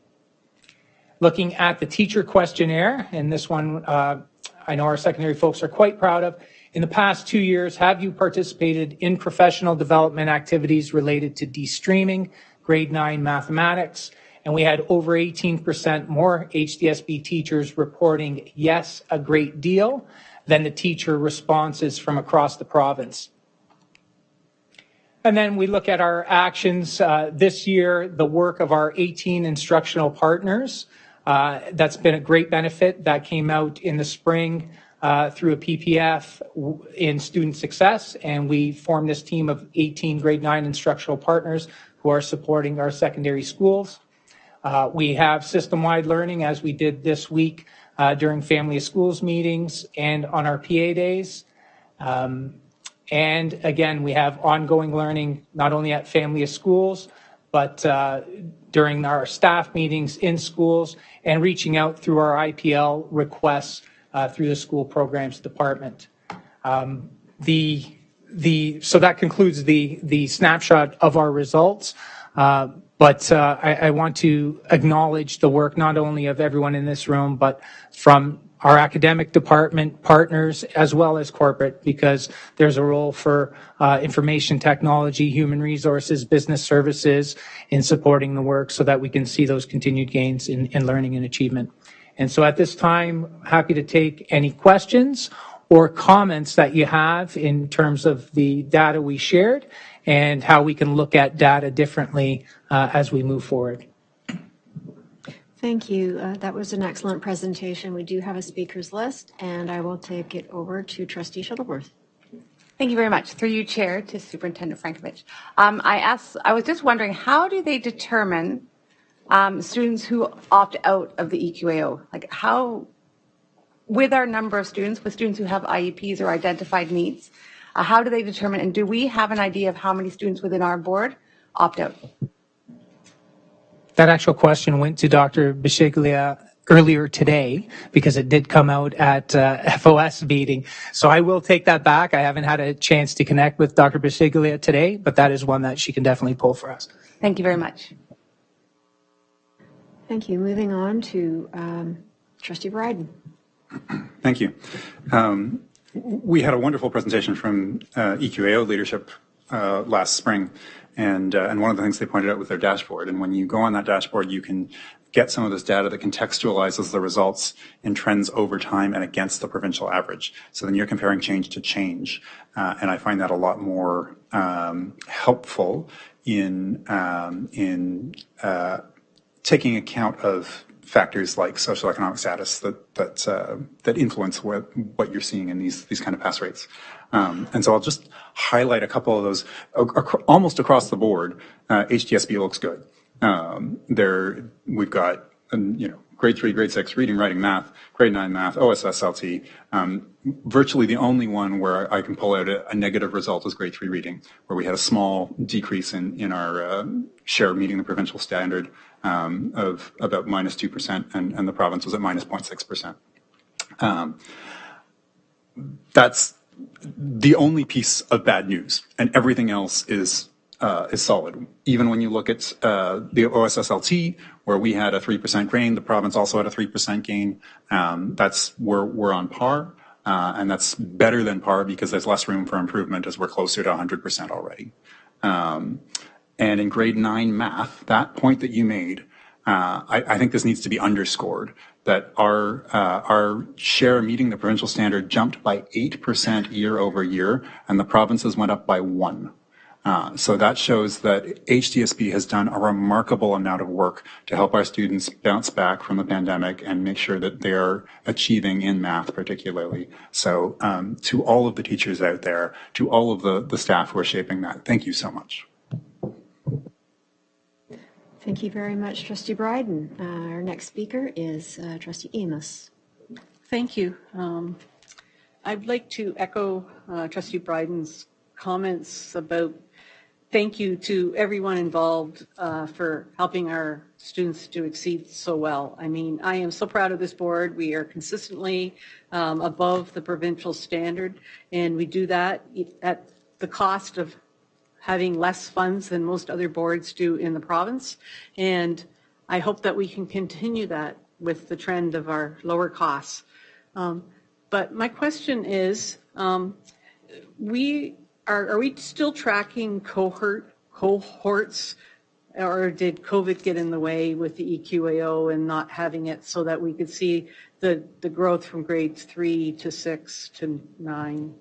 Looking at the teacher questionnaire, and this one I know our secondary folks are quite proud of. In the past 2 years, have you participated in professional development activities related to de-streaming, grade 9 mathematics? and we had over 18% more HDSB teachers reporting yes, a great deal, than the teacher responses from across the province. And then we look at our actions this year, the work of our 18 instructional partners. That's been a great benefit. That came out in the spring through a PPF in student success, and we formed this team of 18 grade 9 instructional partners who are supporting our secondary schools. We have system-wide learning, as we did this week during Family of Schools meetings and on our PA days. And again, we have ongoing learning, not only at Family of Schools, but during our staff meetings in schools and reaching out through our IPL requests through the school programs department. So that concludes the snapshot of our results. But I want to acknowledge the work not only of everyone in this room, but from our academic department partners as well as corporate, because there's a role for information technology, human resources, business services in supporting the work so that we can see those continued gains in learning and achievement. And so at this time, happy to take any questions or comments that you have in terms of the data we shared and how we can look at data differently as we move forward. Thank you. That was an excellent presentation. We do have a speakers list, and I will take it over to Trustee Shuttleworth. Thank you very much. Through you, Chair, to Superintendent Frankovich. I was just wondering, how do they determine students who opt out of the EQAO? Like how, with our number of students, with students who have IEPs or identified needs, how do they determine, and do we have an idea of how many students within our board opt out? That actual question went to Dr. Bishiglia earlier today because it did come out at FOS meeting. So I will take that back. I haven't had a chance to connect with Dr. Bishiglia today, but that is one that she can definitely pull for us. Thank you very much. Thank you. Moving on to Trustee Bryden. Thank you. We had a wonderful presentation from EQAO leadership last spring. And one of the things they pointed out was their dashboard. And when you go on that dashboard, you can get some of this data that contextualizes the results and trends over time and against the provincial average. So then you're comparing change to change. And I find that a lot more helpful in taking account of factors like socioeconomic status that influence what you're seeing in these kind of pass rates. And so I'll just highlight a couple of those. Almost across the board, HDSB looks good. We've got, grade 3, grade 6, reading, writing, math, grade 9 math, OSSLT. Virtually the only one where I can pull out a negative result is grade 3 reading, where we had a small decrease in our share meeting the provincial standard of about -2%, and the province was at -0.6%. That's the only piece of bad news, and everything else is solid. Even when you look at the OSSLT, where we had a 3% gain, the province also had a 3% gain. We're on par, and that's better than par because there's less room for improvement as we're closer to 100% already. And in grade 9 math, that point that you made, I think this needs to be underscored, that our share meeting the provincial standard jumped by 8% year over year, and the provinces went up by 1%. So that shows that HDSB has done a remarkable amount of work to help our students bounce back from the pandemic and make sure that they're achieving in math particularly. So to all of the teachers out there, to all of the staff who are shaping that, thank you so much. Thank you very much, Trustee Bryden. Our next speaker is Trustee Amos. Thank you. I'd like to echo Trustee Bryden's comments about thank you to everyone involved for helping our students to exceed so well. I mean, I am so proud of this board. We are consistently above the provincial standard, and we do that at the cost of having less funds than most other boards do in the province. And I hope that we can continue that with the trend of our lower costs. But my question is, are we still tracking cohorts or did COVID get in the way with the EQAO and not having it so that we could see the growth from grades 3 to 6 to 9?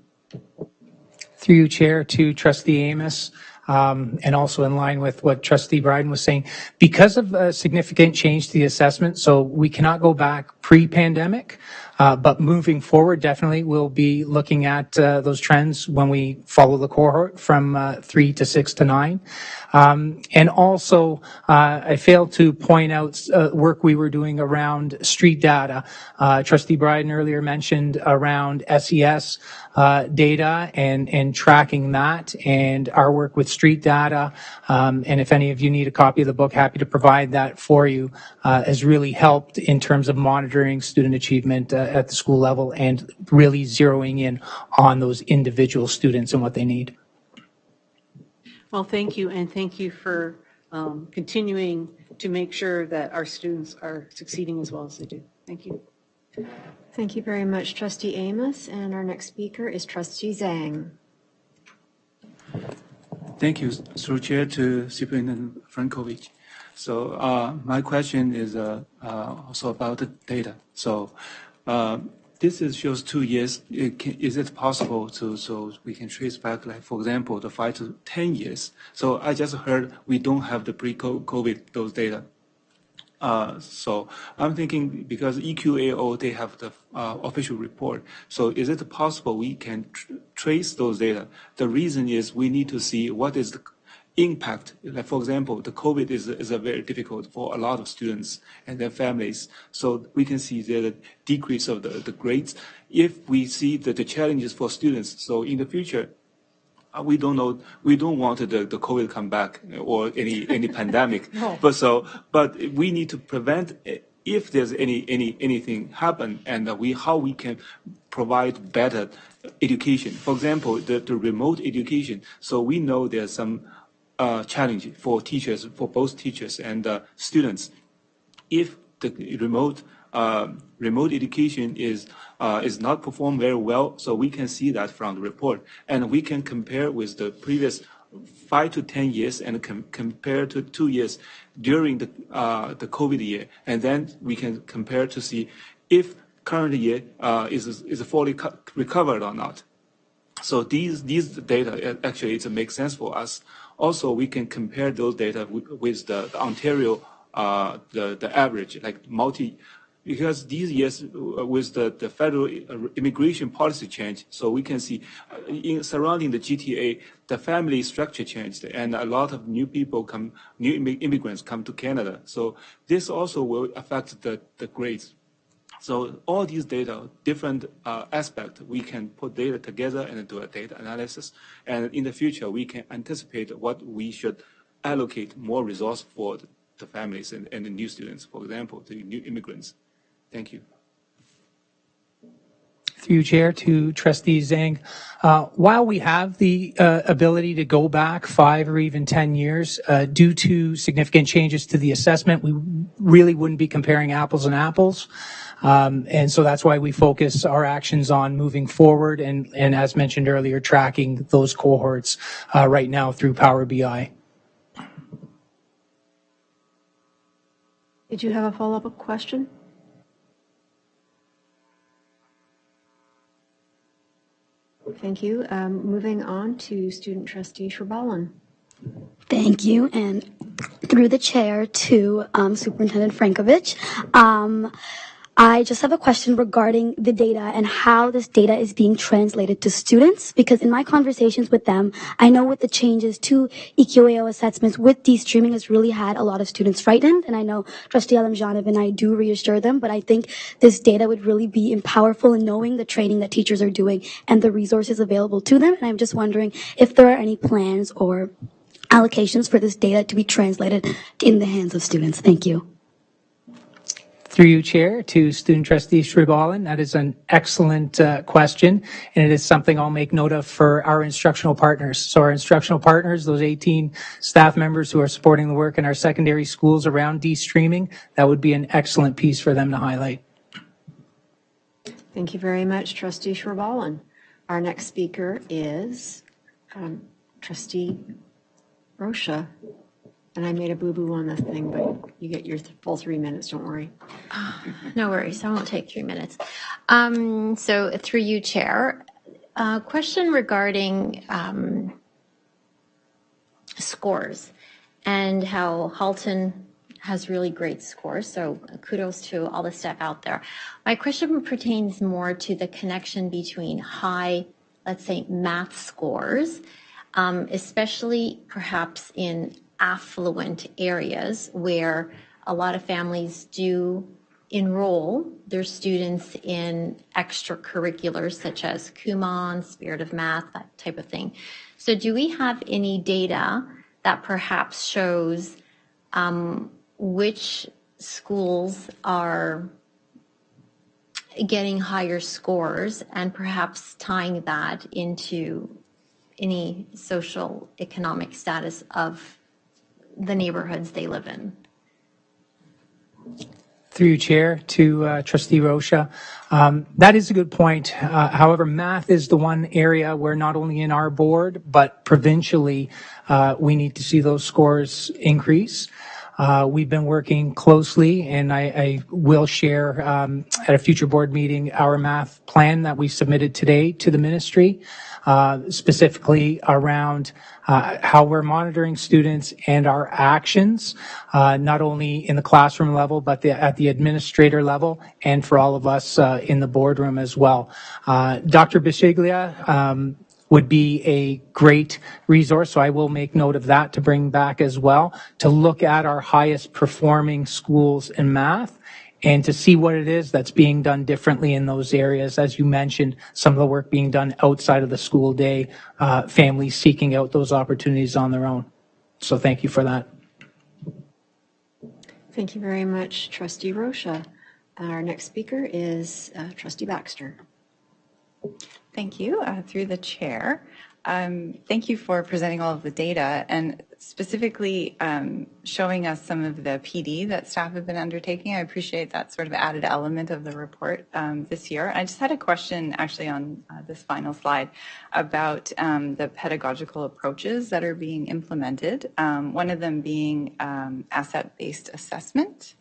Through you, Chair, to Trustee Amos, and also in line with what Trustee Bryden was saying, because of a significant change to the assessment, so we cannot go back pre-pandemic, but moving forward, definitely we'll be looking at those trends when we follow the cohort from 3 to 6 to 9. And also, I failed to point out work we were doing around street data. Trustee Bryden earlier mentioned around SES data and tracking that, and our work with street data. And if any of you need a copy of the book, happy to provide that for you, has really helped in terms of monitoring student achievement at the school level and really zeroing in on those individual students and what they need. Well, thank you, and thank you for continuing to make sure that our students are succeeding as well as they do. Thank you. Thank you very much, Trustee Amos. And our next speaker is Trustee Zhang. Thank you, through Chair, to Superintendent Frankovich. So my question is also about the data. So this shows 2 years. Is it possible so we can trace back, like, for example, the 5 to 10 years? So I just heard we don't have the pre-COVID those data. So I'm thinking because EQAO, they have the official report. So is it possible we can trace those data? The reason is we need to see what is the impact. Like, for example, the COVID is a very difficult for a lot of students and their families. So we can see the decrease of the grades. If we see the challenges for students, so in the future, we don't know. We don't want the COVID come back or any pandemic. No. But we need to prevent if there's anything happen, and how we can provide better education. For example, the remote education. So we know there's some challenge for teachers, for both teachers and students. If the remote education is not performed very well, so we can see that from the report, and we can compare with the previous 5 to 10 years and compare to 2 years during the COVID year, and then we can compare to see if current year is fully recovered or not. So these data actually it makes sense for us. Also, we can compare those data with the Ontario the average, like because these years with the federal immigration policy change, so we can see surrounding the GTA, the family structure changed, and a lot of new immigrants come to Canada. So this also will affect the grades. So all these data, different aspects, we can put data together and do a data analysis. And in the future, we can anticipate what we should allocate more resource for the families and the new students, for example, the new immigrants. Thank you. Through you, Chair, to Trustee Zhang. While we have the ability to go back 5 or even 10 years, due to significant changes to the assessment, we really wouldn't be comparing apples and apples. And so that's why we focus our actions on moving forward and as mentioned earlier, tracking those cohorts right now through Power BI. Did you have a follow-up question? Thank you. Moving on to Student Trustee Sherballen. Thank you, and through the chair to Superintendent Frankovich. I just have a question regarding the data and how this data is being translated to students, because in my conversations with them, I know with the changes to EQAO assessments with de-streaming has really had a lot of students frightened, and I know Trustee Alimjanov and I do reassure them, but I think this data would really be powerful in knowing the training that teachers are doing and the resources available to them, and I'm just wondering if there are any plans or allocations for this data to be translated in the hands of students. Thank you. Through you, Chair, to Student Trustee Sherballen. That is an excellent question, and it is something I'll make note of for our instructional partners. So our instructional partners, those 18 staff members who are supporting the work in our secondary schools around de-streaming, that would be an excellent piece for them to highlight. Thank you very much, Trustee Sherballen. Our next speaker is Trustee Rocha. And I made a boo-boo on this thing, but you get your full 3 minutes, don't worry. No worries, I won't take 3 minutes. So through you, Chair, question regarding scores and how Halton has really great scores. So kudos to all the staff out there. My question pertains more to the connection between high, let's say, math scores, especially perhaps in affluent areas where a lot of families do enroll their students in extracurriculars such as Kumon, Spirit of Math, that type of thing. So do we have any data that perhaps shows which schools are getting higher scores and perhaps tying that into any social economic status of the neighborhoods they live in? Through you, Chair, to Trustee Rocha. That is a good point. However, math is the one area where not only in our board, but provincially, we need to see those scores increase. We've been working closely, and I will share at a future board meeting our math plan that we submitted today to the ministry, specifically around how we're monitoring students and our actions, not only in the classroom level, but at the administrator level, and for all of us in the boardroom as well. Dr. Bishiglia would be a great resource, so I will make note of that to bring back as well, to look at our highest performing schools in math and to see what it is that's being done differently in those areas. As you mentioned, some of the work being done outside of the school day, families seeking out those opportunities on their own. So thank you for that. Thank you very much, Trustee Rocha. Our next speaker is Trustee Baxter. Thank you. Through the chair. Thank you for presenting all of the data and specifically showing us some of the PD that staff have been undertaking. I appreciate that sort of added element of the report this year. I just had a question actually on this final slide about the pedagogical approaches that are being implemented, one of them being asset-based assessment.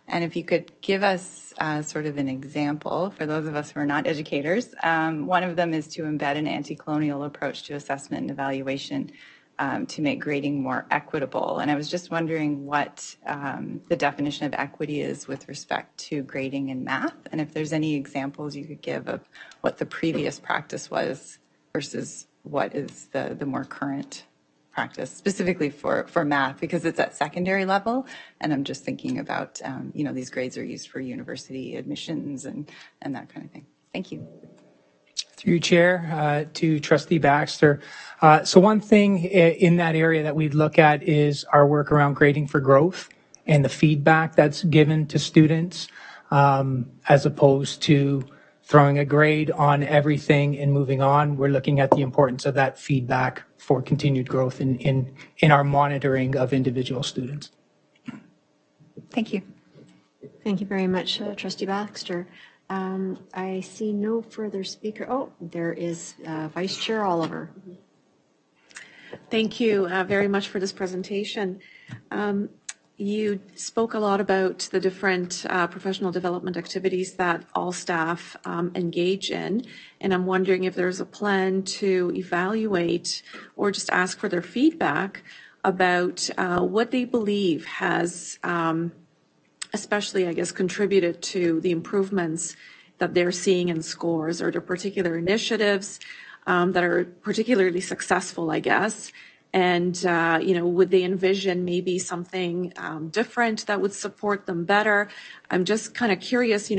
And if you could give us sort of an example for those of us who are not educators, one of them is to embed an anti-colonial approach to assessment and evaluation to make grading more equitable. And I was just wondering what the definition of equity is with respect to grading in math, and if there's any examples you could give of what the previous practice was versus what is the more current practice, specifically for math, because it's at secondary level, and I'm just thinking about, these grades are used for university admissions and that kind of thing. Thank you. Through you, Chair, to Trustee Baxter. So one thing in that area that we'd look at is our work around grading for growth and the feedback that's given to students, as opposed to throwing a grade on everything and moving on. We're looking at the importance of that feedback for continued growth in our monitoring of individual students. Thank you. Thank you very much, Trustee Baxter. I see no further speaker. Oh, there is Vice Chair Oliver. Thank you very much for this presentation. You spoke a lot about the different professional development activities that all staff engage in, and I'm wondering if there's a plan to evaluate or just ask for their feedback about what they believe has especially, I guess, contributed to the improvements that they're seeing in scores, or the particular initiatives that are particularly successful, I guess. And, would they envision maybe something different that would support them better? I'm just kind of curious,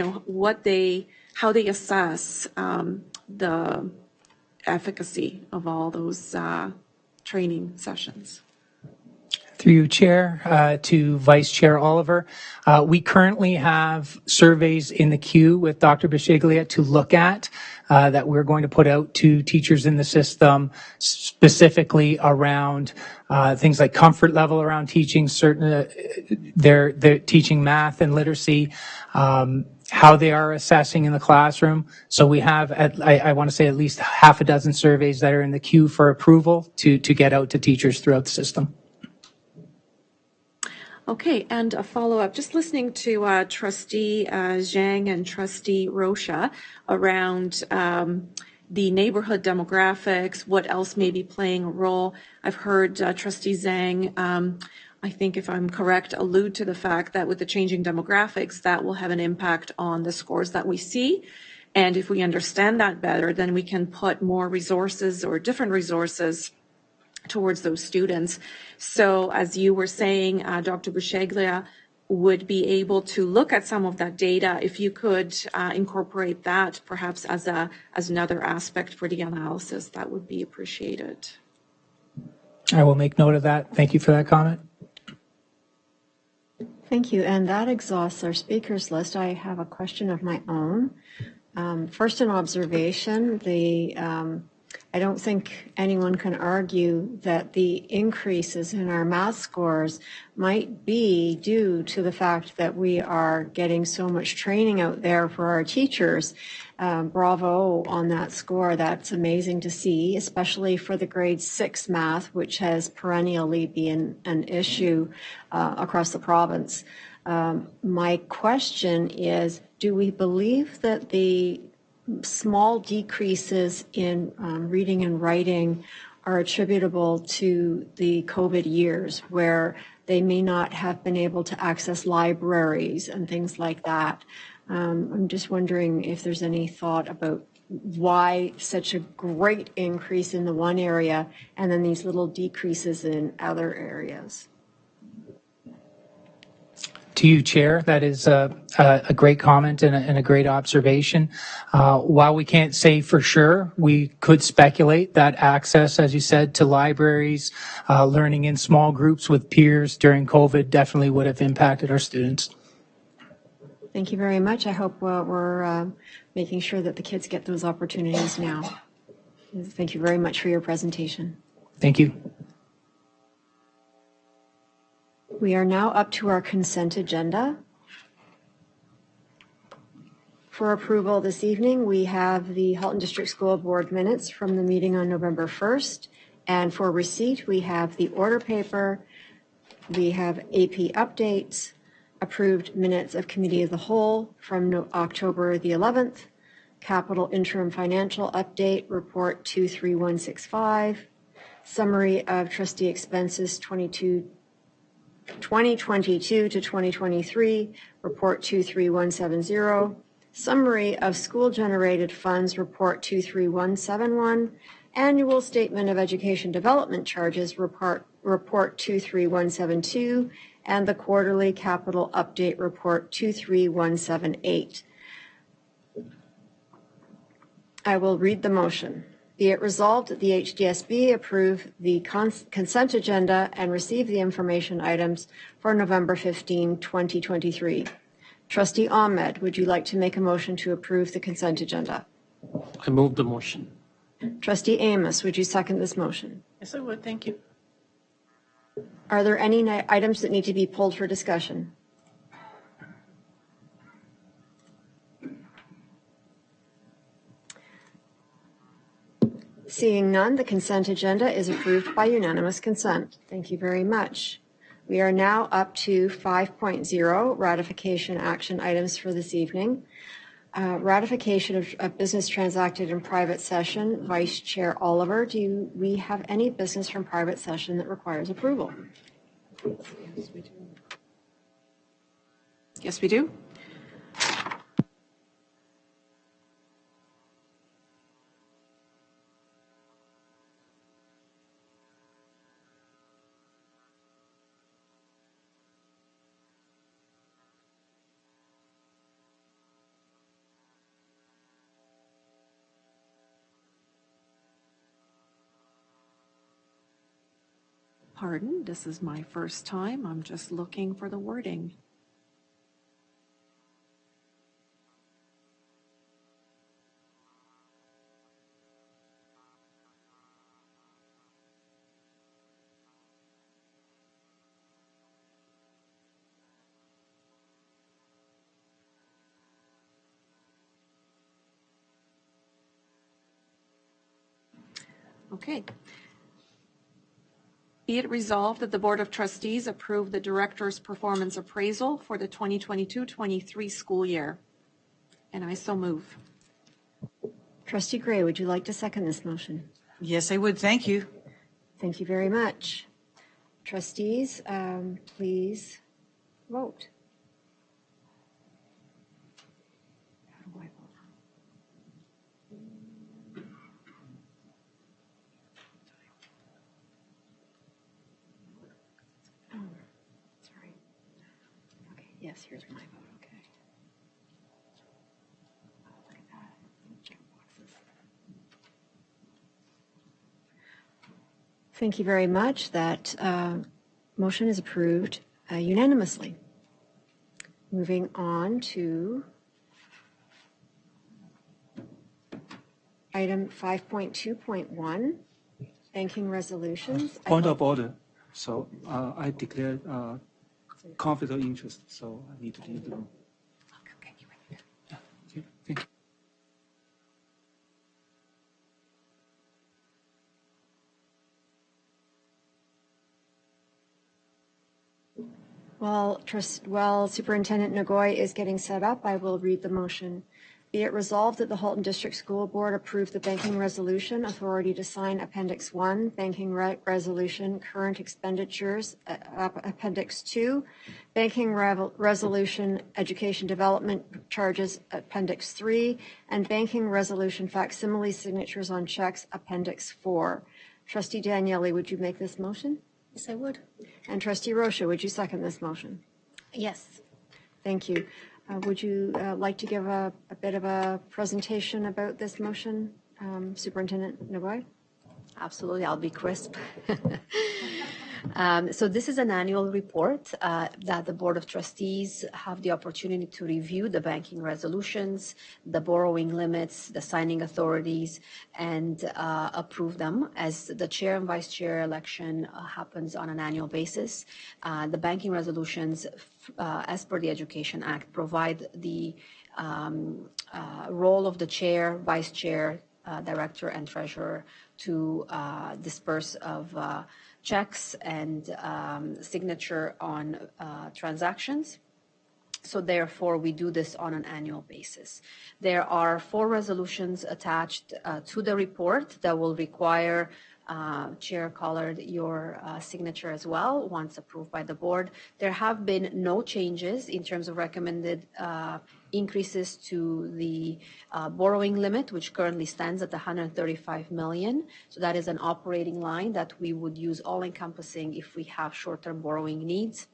how they assess the efficacy of all those training sessions. Through you, Chair, to Vice Chair Oliver. We currently have surveys in the queue with Dr. Bishiglia to look at that we're going to put out to teachers in the system, specifically around things like comfort level around teaching certain, their teaching math and literacy, how they are assessing in the classroom. So we have, I want to say, at least half a dozen surveys that are in the queue for approval to get out to teachers throughout the system. Okay, and a follow-up, just listening to Trustee Zhang and Trustee Rocha around the neighborhood demographics, what else may be playing a role. I've heard Trustee Zhang, I think if I'm correct, allude to the fact that with the changing demographics, that will have an impact on the scores that we see. And if we understand that better, then we can put more resources or different resources towards those students. So as you were saying, Dr. Busheglia would be able to look at some of that data. If you could incorporate that perhaps as another aspect for the analysis, that would be appreciated. I will make note of that. Thank you for that comment. Thank you. And that exhausts our speakers list. I have a question of my own. First, an observation. I don't think anyone can argue that the increases in our math scores might be due to the fact that we are getting so much training out there for our teachers. Bravo on that score. That's amazing to see, especially for the grade 6 math, which has perennially been an issue across the province. My question is, do we believe that the small decreases in reading and writing are attributable to the COVID years where they may not have been able to access libraries and things like that? I'm just wondering if there's any thought about why such a great increase in the one area and then these little decreases in other areas. To you, Chair, that is a great comment and a great observation. While we can't say for sure, we could speculate that access, as you said, to libraries, learning in small groups with peers during COVID definitely would have impacted our students. Thank you very much. I hope we're making sure that the kids get those opportunities now. Thank you very much for your presentation. Thank you. We are now up to our consent agenda. For approval this evening, we have the Halton District School Board minutes from the meeting on November 1st. And for receipt, we have the order paper, we have AP updates, approved minutes of Committee of the Whole from October the 11th, Capital Interim Financial Update, Report 23165, Summary of Trustee Expenses 2022 to 2023, Report 23170, Summary of School-Generated Funds, Report 23171, Annual Statement of Education Development Charges, Report 23172, and the Quarterly Capital Update Report 23178. I will read the motion. Be it resolved that the HDSB approve the consent agenda and receive the information items for November 15, 2023. Trustee Ahmed, would you like to make a motion to approve the consent agenda? I move the motion. Trustee Amos, would you second this motion? Yes, I would. Thank you. Are there any items that need to be pulled for discussion? Seeing none, the consent agenda is approved by unanimous consent. Thank you very much. We are now up to 5.0, ratification action items for this evening. Ratification of business transacted in private session. Vice Chair Oliver, do we have any business from private session that requires approval? Yes, we do. Yes, we do. Pardon, this is my first time. I'm just looking for the wording. Okay. Be it resolved that the Board of Trustees approve the Director's Performance Appraisal for the 2022-23 school year. And I so move. Trustee Gray, would you like to second this motion? Yes, I would. Thank you. Thank you very much. Trustees, please vote. How do I vote? Oh, sorry. Okay, yes, here's my vote. Okay. Look at that. Check boxes. Thank you very much. That motion is approved unanimously. Moving on to item 5.2.1, banking resolutions. Point of order. So I declared conflict of interest, so I need to leave the room. Okay, you ready? Yeah, okay, thank you. While Superintendent Ngoy is getting set up, I will read the motion. Be it resolved that the Halton District School Board approve the banking resolution, authority to sign Appendix 1, banking resolution, current expenditures, Appendix 2, banking resolution, education development charges, Appendix 3, and banking resolution facsimile signatures on checks, Appendix 4. Trustee Daniele, would you make this motion? Yes, I would. And Trustee Rocha, would you second this motion? Yes. Thank you. Would you like to give a bit of a presentation about this motion, Superintendent Ngoy? Absolutely, I'll be crisp. So this is an annual report that the Board of Trustees have the opportunity to review the banking resolutions, the borrowing limits, the signing authorities, and approve them as the chair and vice chair election happens on an annual basis. The banking resolutions, as per the Education Act, provide the role of the chair, vice chair, director, and treasurer to disperse of checks and signature on transactions. So therefore, we do this on an annual basis. There are 4 resolutions attached to the report that will require Chair Collard, your signature as well, once approved by the board. There have been no changes in terms of recommended increases to the borrowing limit, which currently stands at 135 million. So that is an operating line that we would use all-encompassing if we have short-term borrowing needs.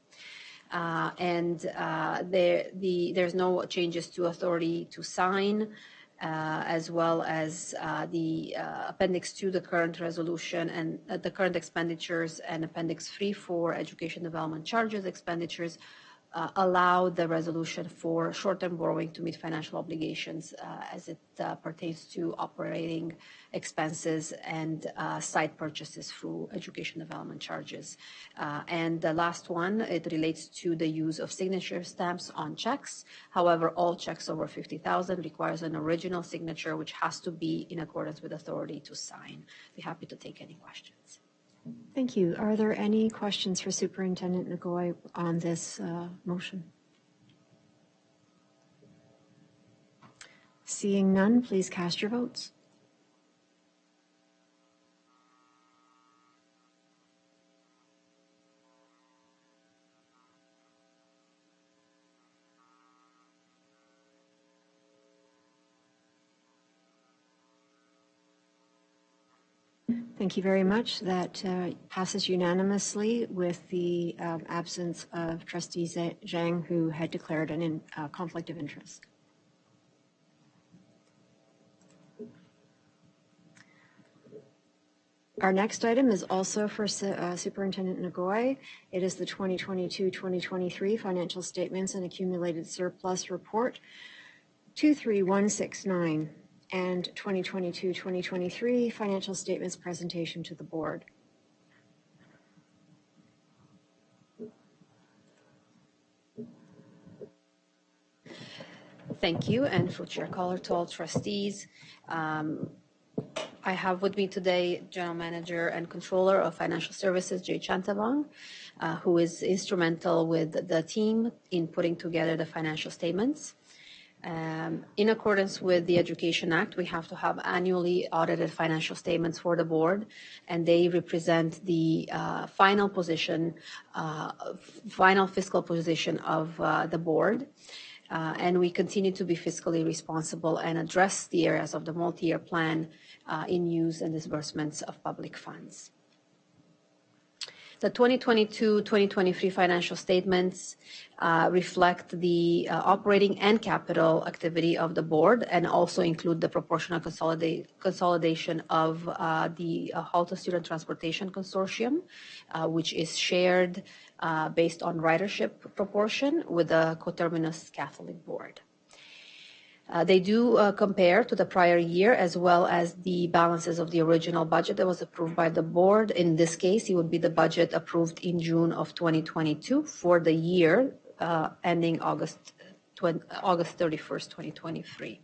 There's no changes to authority to sign, as well as the Appendix 2, the current resolution, and the current expenditures, and Appendix 3 for education development charges expenditures allow the resolution for short-term borrowing to meet financial obligations as it pertains to operating expenses and site purchases through education development charges. And the last one, it relates to the use of signature stamps on checks. However, all checks over 50,000 requires an original signature, which has to be in accordance with authority to sign. Be happy to take any questions. Thank you. Are there any questions for Superintendent Ngoy on this motion? Seeing none, please cast your votes. Thank you very much. That passes unanimously with the absence of Trustee Zhang, who had declared a conflict of interest. Our next item is also for Superintendent Ngoy. It is the 2022-2023 Financial Statements and Accumulated Surplus Report 23169. And 2022-2023 financial statements presentation to the board. Thank you, and for Chair Collard, to all trustees. I have with me today General Manager and Controller of Financial Services, Jay Chantabang, who is instrumental with the team in putting together the financial statements. In accordance with the Education Act, we have to have annually audited financial statements for the board, and they represent the final fiscal position of the board. And we continue to be fiscally responsible and address the areas of the multi-year plan in use and disbursements of public funds. The 2022-2023 financial statements reflect the operating and capital activity of the board and also include the proportional consolidation of the Halton Student Transportation Consortium, which is shared based on ridership proportion with the coterminous Catholic Board. They do compare to the prior year as well as the balances of the original budget that was approved by the board. In this case, it would be the budget approved in June of 2022 for the year ending August 31st, 2023.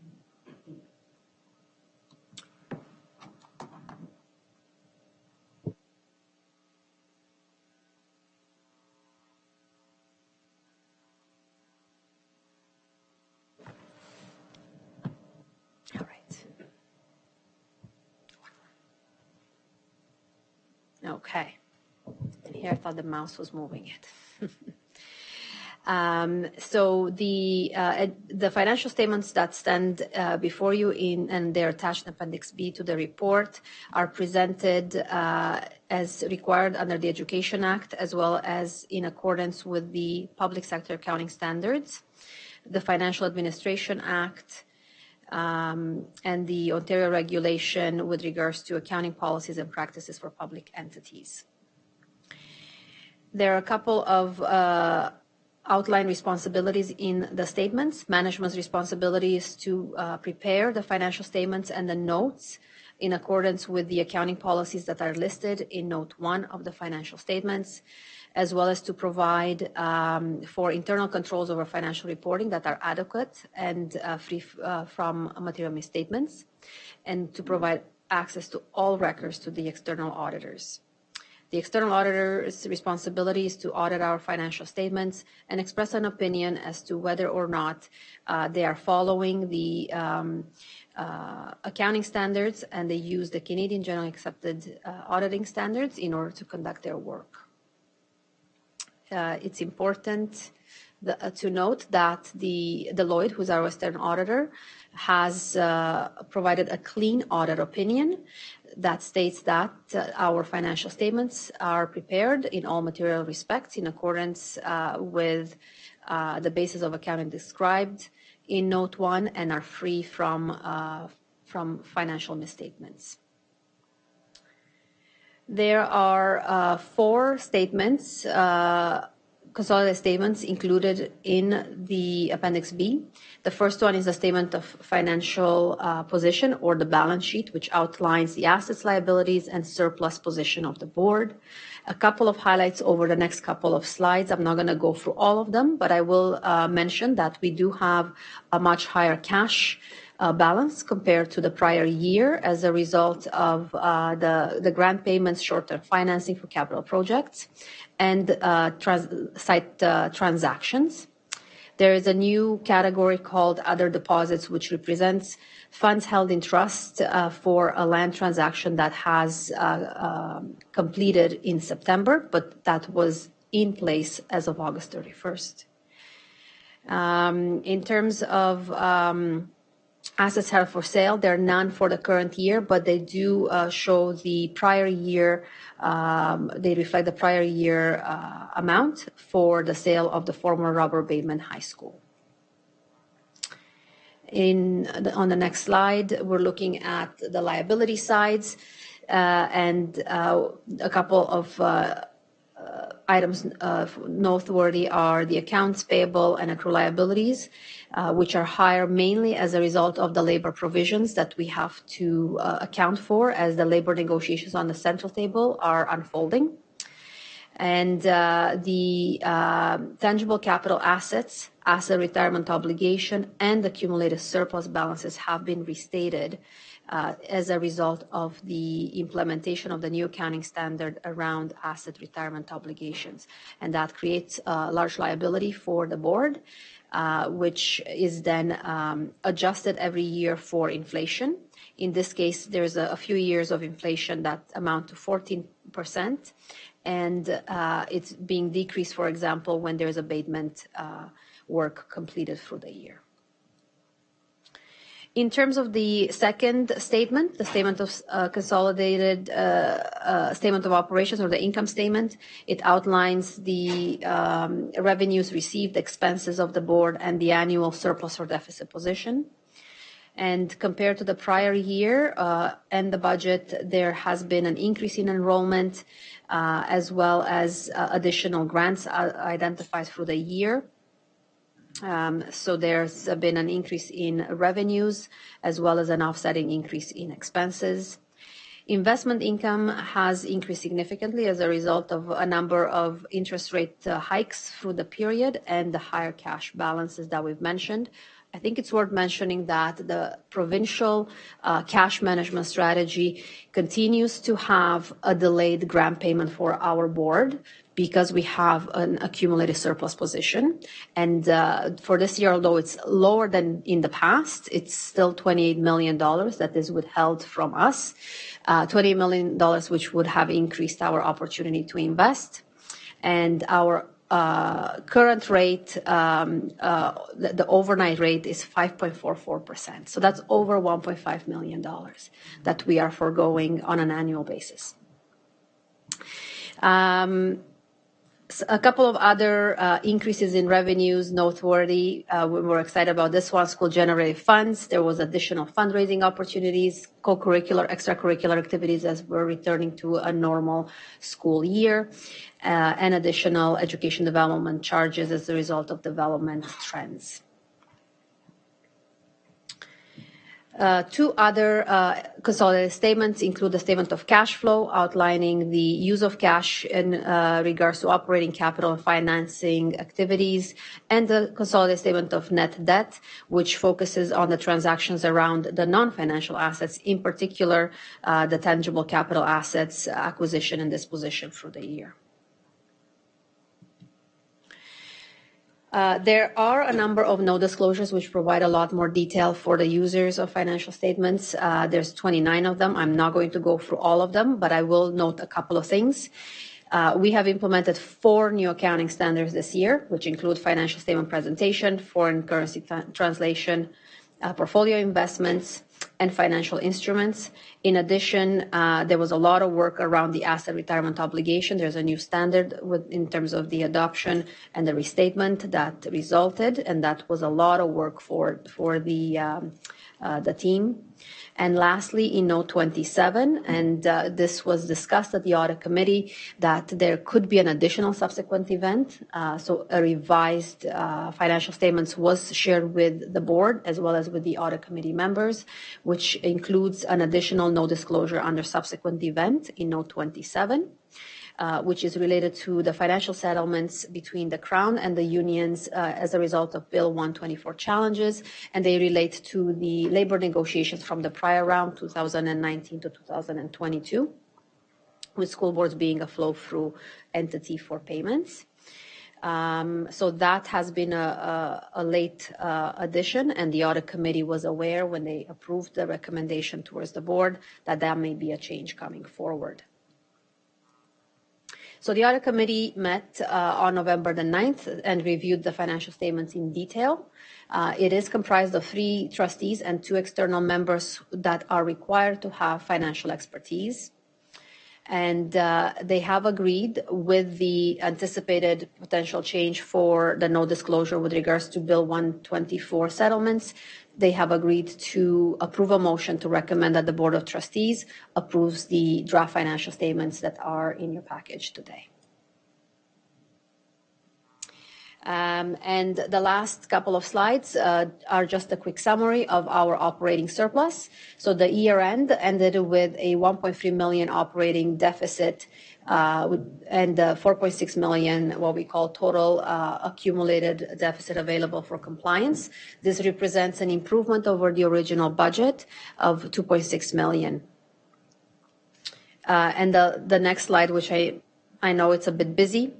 Okay. And here I thought the mouse was moving it. So the financial statements that stand before you and they're attached in Appendix B to the report are presented as required under the Education Act, as well as in accordance with the Public Sector Accounting Standards, the Financial Administration Act, and the Ontario regulation with regards to accounting policies and practices for public entities. There are a couple of outline responsibilities in the statements. Management's responsibility is to prepare the financial statements and the notes in accordance with the accounting policies that are listed in Note 1 of the financial statements, as well as to provide for internal controls over financial reporting that are adequate and free from material misstatements, and to provide access to all records to the external auditors. The external auditor's responsibility is to audit our financial statements and express an opinion as to whether or not they are following the accounting standards, and they use the Canadian Generally Accepted Auditing Standards in order to conduct their work. It's important to note that Deloitte, who's our Western auditor, has provided a clean audit opinion that states that our financial statements are prepared in all material respects in accordance with the basis of accounting described in Note 1 and are free from financial misstatements. There are 4 statements, consolidated statements included in the Appendix B. The first one is a statement of financial position, or the balance sheet, which outlines the assets, liabilities, and surplus position of the board. A couple of highlights over the next couple of slides. I'm not going to go through all of them, but I will mention that we do have a much higher cash balance compared to the prior year as a result of the grant payments, short-term financing for capital projects, and site transactions. There is a new category called other deposits, which represents funds held in trust for a land transaction that has completed in September, but that was in place as of August 31st. In terms of assets held for sale, there are none for the current year, but they do show the prior year, they reflect the prior year amount for the sale of the former Robert Bateman High School. On the next slide, we're looking at the liability sides, and a couple of items noteworthy are the accounts payable and accrued liabilities, which are higher mainly as a result of the labor provisions that we have to account for as the labor negotiations on the central table are unfolding. And the tangible capital assets, asset retirement obligation, and accumulated surplus balances have been restated as a result of the implementation of the new accounting standard around asset retirement obligations. And that creates a large liability for the board, which is then adjusted every year for inflation. In this case, there's a few years of inflation that amount to 14%, and it's being decreased, for example, when there's abatement work completed through the year. In terms of the second statement, the statement of consolidated statement of operations, or the income statement, it outlines the revenues received, expenses of the board, and the annual surplus or deficit position. And compared to the prior year and the budget, there has been an increase in enrollment as well as additional grants identified through the year. So there's been an increase in revenues as well as an offsetting increase in expenses. Investment income has increased significantly as a result of a number of interest rate hikes through the period and the higher cash balances that we've mentioned. I think it's worth mentioning that the provincial cash management strategy continues to have a delayed grant payment for our board because we have an accumulated surplus position. And for this year, although it's lower than in the past, it's still $28 million that is withheld from us, $28 million which would have increased our opportunity to invest. And our current rate, the overnight rate is 5.44%. So that's over $1.5 million that we are foregoing on an annual basis. A couple of other increases in revenues noteworthy. We were excited about this one, school-generated funds. There was additional fundraising opportunities, co-curricular, extracurricular activities as we're returning to a normal school year, and additional education development charges as a result of development trends. Two other consolidated statements include the statement of cash flow outlining the use of cash in regards to operating capital and financing activities, and the consolidated statement of net debt, which focuses on the transactions around the non-financial assets, in particular the tangible capital assets acquisition and disposition through the year. There are a number of no disclosures which provide a lot more detail for the users of financial statements. There's 29 of them. I'm not going to go through all of them, but I will note a couple of things. We have implemented 4 new accounting standards this year, which include financial statement presentation, foreign currency translation, portfolio investments, and financial instruments. In addition, there was a lot of work around the asset retirement obligation. There's a new standard in terms of the adoption and the restatement that resulted, and that was a lot of work for the team. And lastly, in Note 27, and this was discussed at the audit committee, that there could be an additional subsequent event. So a revised financial statements was shared with the board as well as with the audit committee members, which includes an additional no disclosure under subsequent event in Note 27. Which is related to the financial settlements between the Crown and the unions as a result of Bill 124 challenges, and they relate to the labor negotiations from the prior round, 2019 to 2022, with school boards being a flow-through entity for payments. So that has been a late addition, and the audit committee was aware when they approved the recommendation towards the board that may be a change coming forward. So the audit committee met on November the 9th and reviewed the financial statements in detail. It is comprised of 3 trustees and 2 external members that are required to have financial expertise. And they have agreed with the anticipated potential change for the no disclosure with regards to Bill 124 settlements. They have agreed to approve a motion to recommend that the Board of Trustees approves the draft financial statements that are in your package today. And the last couple of slides are just a quick summary of our operating surplus. So the year end ended with a $1.3 million operating deficit and 4.6 million, what we call total accumulated deficit available for compliance. This represents an improvement over the original budget of 2.6 million. And the next slide, which I know it's a bit busy,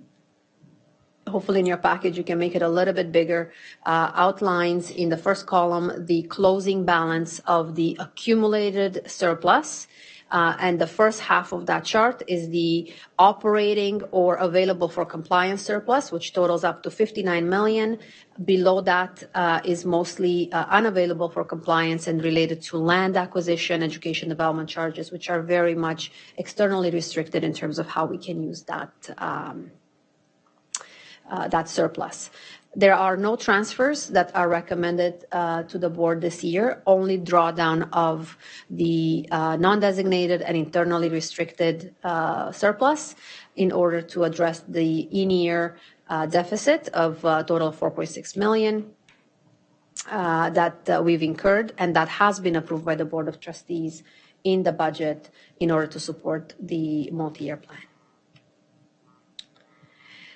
hopefully in your package you can make it a little bit bigger, outlines in the first column the closing balance of the accumulated surplus. And the first half of that chart is the operating or available for compliance surplus, which totals up to 59 million. Below that is mostly unavailable for compliance and related to land acquisition, education development charges, which are very much externally restricted in terms of how we can use that surplus. There are no transfers that are recommended to the board this year, only drawdown of the non-designated and internally restricted surplus in order to address the in-year deficit of a total of 4.6 million that we've incurred, and that has been approved by the Board of Trustees in the budget in order to support the multi-year plan.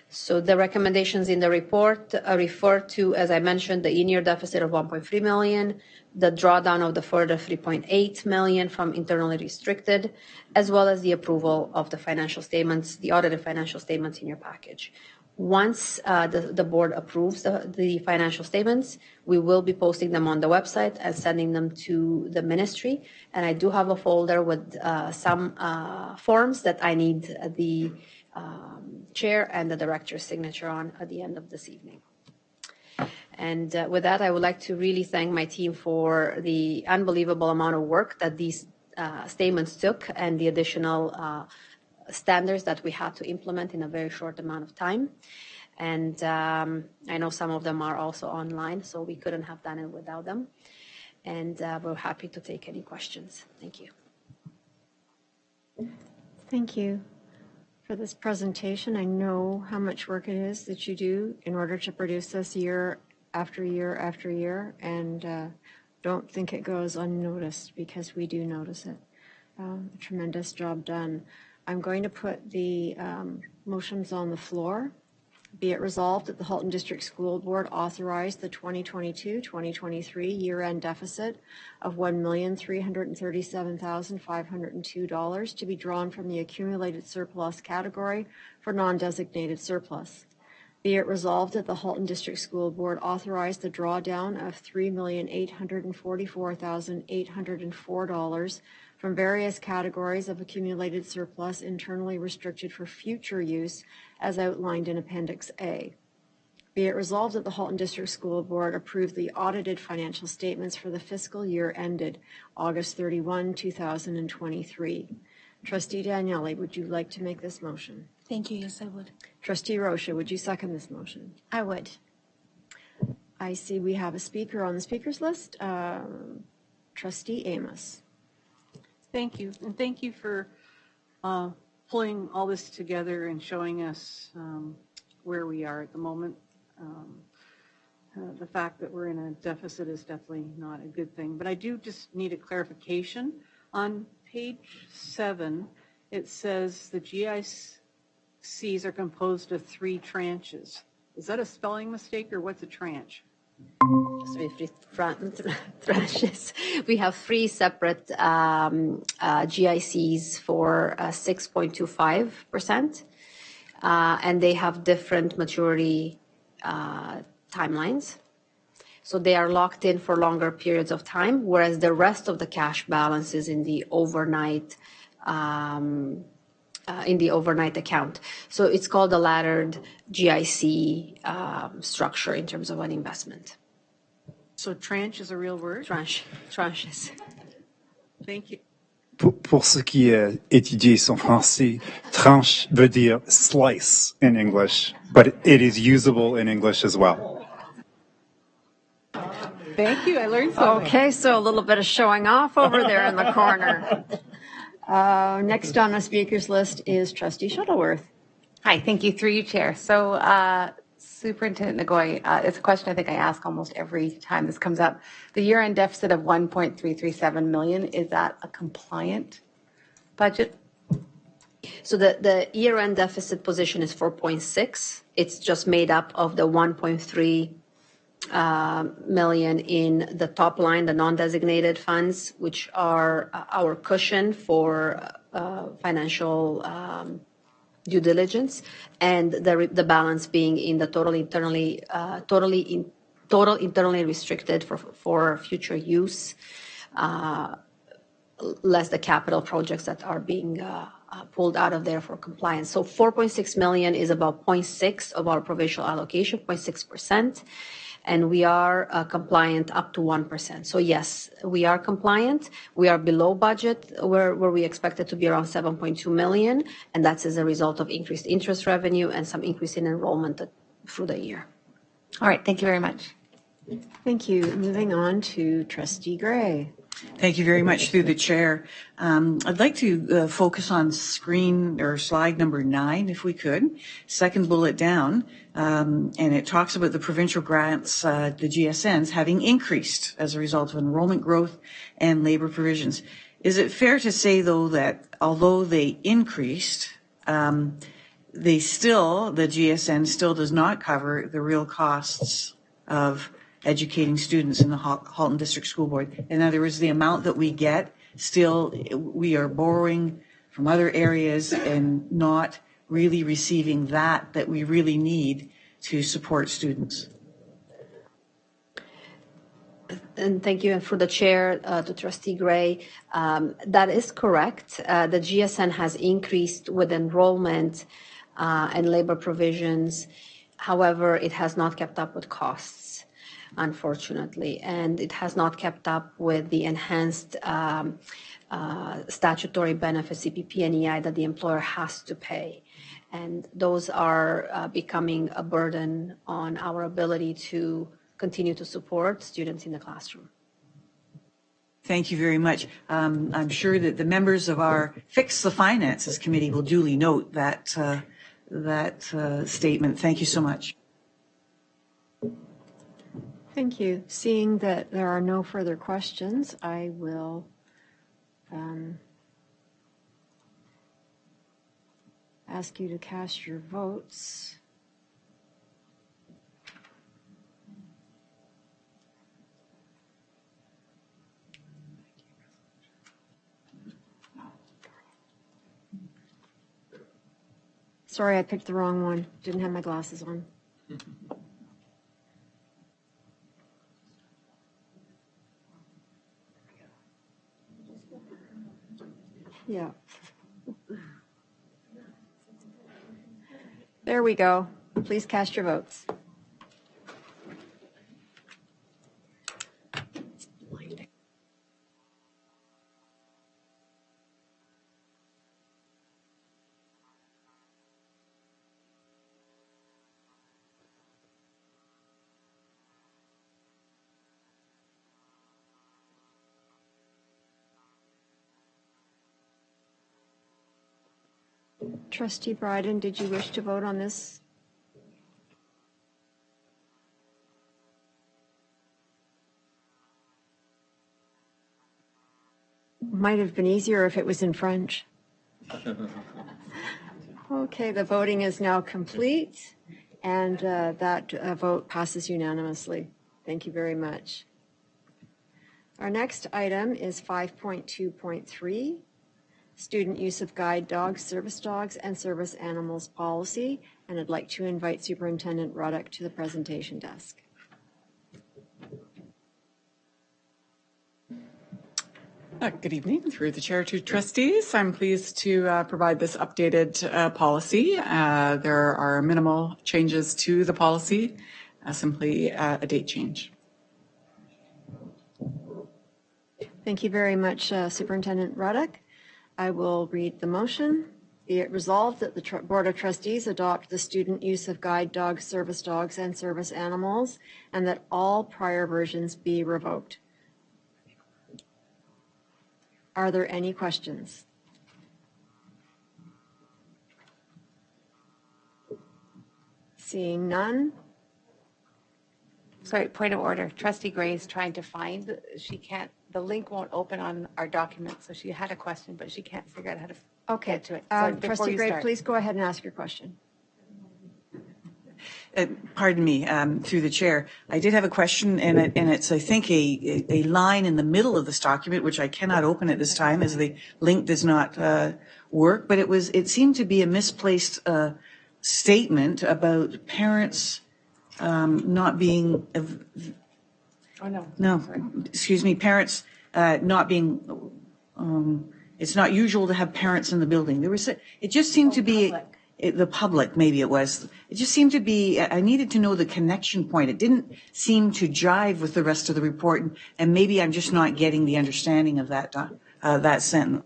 So the recommendations in the report refer to, as I mentioned, the in-year deficit of 1.3 million, the drawdown of the further 3.8 million from internally restricted, as well as the approval of the financial statements, the audited financial statements in your package. Once the board approves the financial statements, we will be posting them on the website and sending them to the ministry. And I do have a folder with some forms that I need the chair and the director's signature on at the end of this evening. And with that, I would like to really thank my team for the unbelievable amount of work that these statements took and the additional standards that we had to implement in a very short amount of time. And I know some of them are also online, so we couldn't have done it without them. And we're happy to take any questions. Thank you. Thank you for this presentation. I know how much work it is that you do in order to produce this year after year after year, and don't think it goes unnoticed, because we do notice it. A tremendous job done. I'm going to put the motions on the floor. Be it resolved that the Halton District School Board authorized the 2022-2023 year-end deficit of $1,337,502 to be drawn from the accumulated surplus category for non-designated surplus. Be it resolved that the Halton District School Board authorized the drawdown of $3,844,804 from various categories of accumulated surplus internally restricted for future use as outlined in Appendix A. Be it resolved that the Halton District School Board approve the audited financial statements for the fiscal year ended August 31, 2023. Trustee Daniele, would you like to make this motion? Thank you. Yes, I would. Trustee Rocha, would you second this motion? I would. I see we have a speaker on the speakers list. Trustee Amos. Thank you. And thank you for pulling all this together and showing us where we are at the moment. The fact that we're in a deficit is definitely not a good thing. But I do just need a clarification. On page 7, it says the GICs are composed of 3 tranches. Is that a spelling mistake, or what's a tranche? Sorry, 3 tranches. We have 3 separate GICs for 6.25%, and they have different maturity timelines. So they are locked in for longer periods of time, whereas the rest of the cash balance is in the overnight account. So it's called a laddered GIC structure in terms of an investment. So tranche is a real word? Tranches. Thank you. Pour ceux qui étudient son français, tranche veut dire slice in English, but it is usable in English as well. Thank you. I learned something. Okay, so a little bit of showing off over there in the corner. Next on the speakers list is Trustee Shuttleworth. Hi, thank you. Through you, Chair. So Superintendent Nagoy, it's a question I think I ask almost every time this comes up. The year-end deficit of $1.337 million, is that a compliant budget? So the year-end deficit position is 4.6. It's just made up of the 1.3 million in the top line, the non-designated funds, which are our cushion for financial due diligence, and the balance being in the total internally restricted for future use, less the capital projects that are being pulled out of there for compliance. So 4.6 million is about 0.6 of our provincial allocation, 0.6%. And we are compliant up to 1%. So yes, we are compliant. We are below budget where we expect it to be around 7.2 million. And that's as a result of increased interest revenue and some increase in enrollment through the year. All right, thank you very much. Thank you. Moving on to Trustee Gray. Thank you very much through the chair. I'd like to focus on slide number 9, if we could. Second bullet down, and it talks about the provincial grants, the GSNs, having increased as a result of enrollment growth and labor provisions. Is it fair to say, though, that although they increased, the GSN still does not cover the real costs of educating students in the Halton District School Board? In other words, the amount that we get, still we are borrowing from other areas and not really receiving that we really need to support students. And thank you. And for the chair, to Trustee Gray, that is correct. The GSN has increased with enrollment and labor provisions. However, it has not kept up with costs, unfortunately, and it has not kept up with the enhanced statutory benefits, CPP and EI, that the employer has to pay. And those are becoming a burden on our ability to continue to support students in the classroom. Thank you very much. I'm sure that the members of our Fix the Finances Committee will duly note that statement. Thank you so much. Thank you. Seeing that there are no further questions, I will ask you to cast your votes. Sorry, I picked the wrong one. Didn't have my glasses on. Yeah. There we go. Please cast your votes. Trustee Bryden, did you wish to vote on this? Might have been easier if it was in French. Okay, the voting is now complete, and that vote passes unanimously. Thank you very much. Our next item is 5.2.3. Student use of guide dogs, service and service animals policy, and I'd like to invite Superintendent Ruddock to the presentation desk. Good evening. Through the chair to trustees, I'm pleased to provide this updated policy. There are minimal changes to the policy, simply a date change. Thank you very much, Superintendent Ruddock. I will read the motion. Be it resolved that the Board of Trustees adopt the student use of guide dogs, and service animals, and that all prior versions be revoked. Are there any questions? Seeing none. Sorry, point of order. Trustee Gray is trying to find, the link won't open on our document, so she had a question, but she can't figure out how to Okay. get to it. So before Trustee you Gray, start. please go ahead and ask your question. Pardon me, through the chair. I did have a question, and it's, I think, a line in the middle of this document, which I cannot open at this time as the link does not work, but it seemed to be a misplaced statement about parents not being, parents not being, it's not usual to have parents in the building. It just seemed to be, the public, maybe it was. It just seemed to be, I needed to know the connection point. It didn't seem to jive with the rest of the report, and maybe I'm just not getting the understanding of that sentence.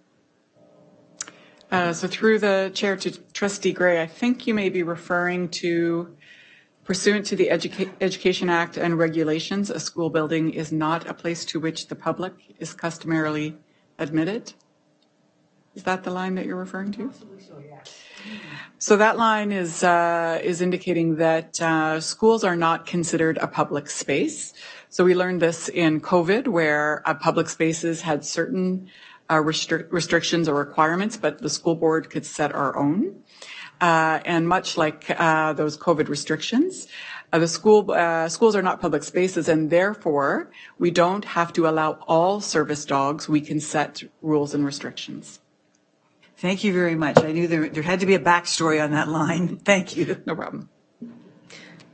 So through the chair to Trustee Gray, I think you may be referring to pursuant to the Education Act and regulations, a school building is not a place to which the public is customarily admitted. Is that the line that you're referring to? So that line is indicating that schools are not considered a public space. So we learned this in COVID, where public spaces had certain restrictions or requirements, but the school board could set our own. And much like those COVID restrictions, the schools are not public spaces, and therefore we don't have to allow all service dogs. We can set rules and restrictions. Thank you very much. I knew there had to be a backstory on that line. Thank you. No problem.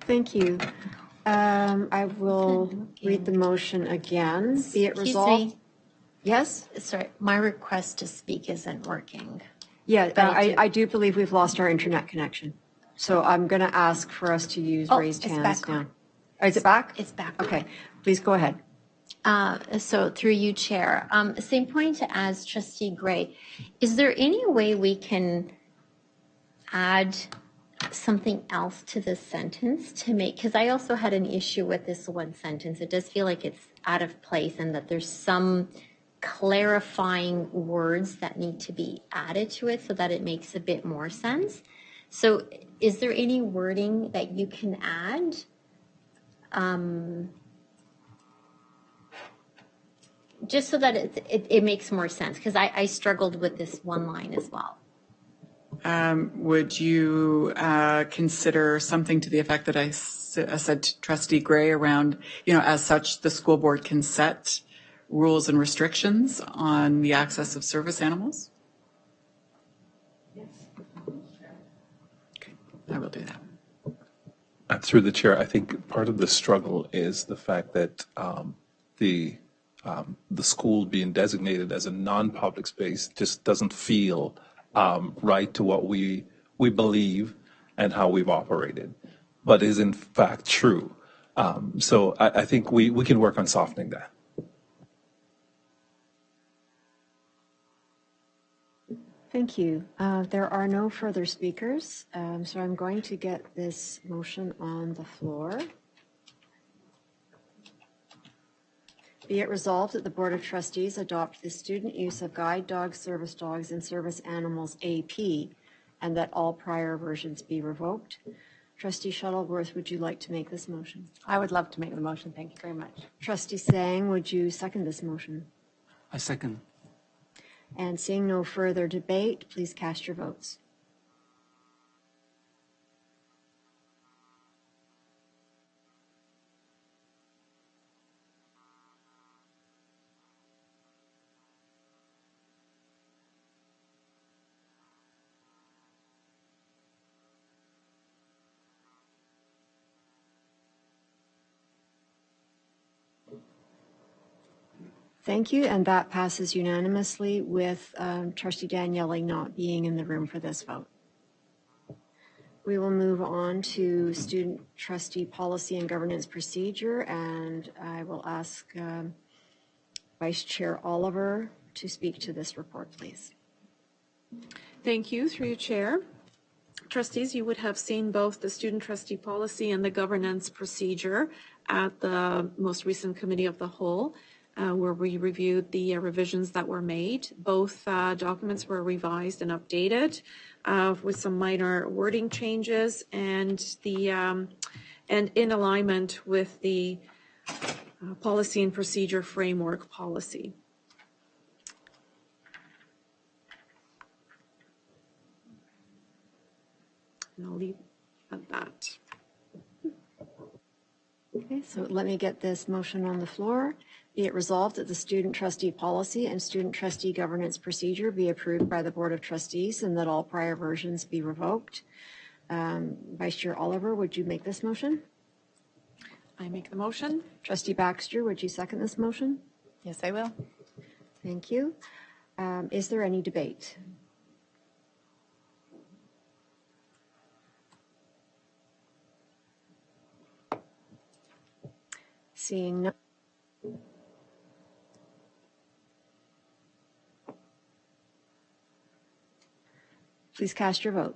Thank you. I will read the motion again. Be it resolved. Yes? Sorry, my request to speak isn't working. Yeah, I do believe we've lost our internet connection. So I'm going to ask for us to use raised hands back now. Oh, is it back? It's back. Okay, please go ahead. So through you, Chair, same point as Trustee Gray. Is there any way we can add something else to this sentence to make, because I also had an issue with this one sentence. It does feel like it's out of place and that there's some clarifying words that need to be added to it so that it makes a bit more sense. So is there any wording that you can add? Just so that it makes more sense, because I struggled with this one line as well. Would you consider something to the effect that I said to Trustee Gray around, as such, the school board can set rules and restrictions on the access of service animals? Yes. Okay, I will do that. Through the chair, I think part of the struggle is the fact that the school being designated as a non-public space just doesn't feel right to what we believe and how we've operated, but is in fact true. So I think we can work on softening that. Thank you. There are no further speakers, so I'm going to get this motion on the floor. Be it resolved that the Board of Trustees adopt the student use of guide dogs, service dogs, and service animals AP, and that all prior versions be revoked. Trustee Shuttleworth, would you like to make this motion? I would love to make the motion. Thank you very much. Trustee Sang, would you second this motion? I second. And seeing no further debate, please cast your votes. Thank you, and that passes unanimously with Trustee Daniele not being in the room for this vote. We will move on to Student Trustee Policy and Governance Procedure, and I will ask Vice Chair Oliver to speak to this report, please. Thank you, through you, Chair. Trustees, you would have seen both the Student Trustee Policy and the Governance Procedure at the most recent Committee of the Whole, where we reviewed the revisions that were made. Both documents were revised and updated with some minor wording changes and in alignment with the Policy and Procedure Framework policy. And I'll leave at that. Okay, so let me get this motion on the floor. Be it resolved that the student trustee policy and student trustee governance procedure be approved by the Board of Trustees and that all prior versions be revoked. Vice Chair Oliver, would you make this motion? I make the motion. Trustee Baxter, would you second this motion? Yes, I will. Thank you. Is there any debate? Seeing none. Please cast your vote.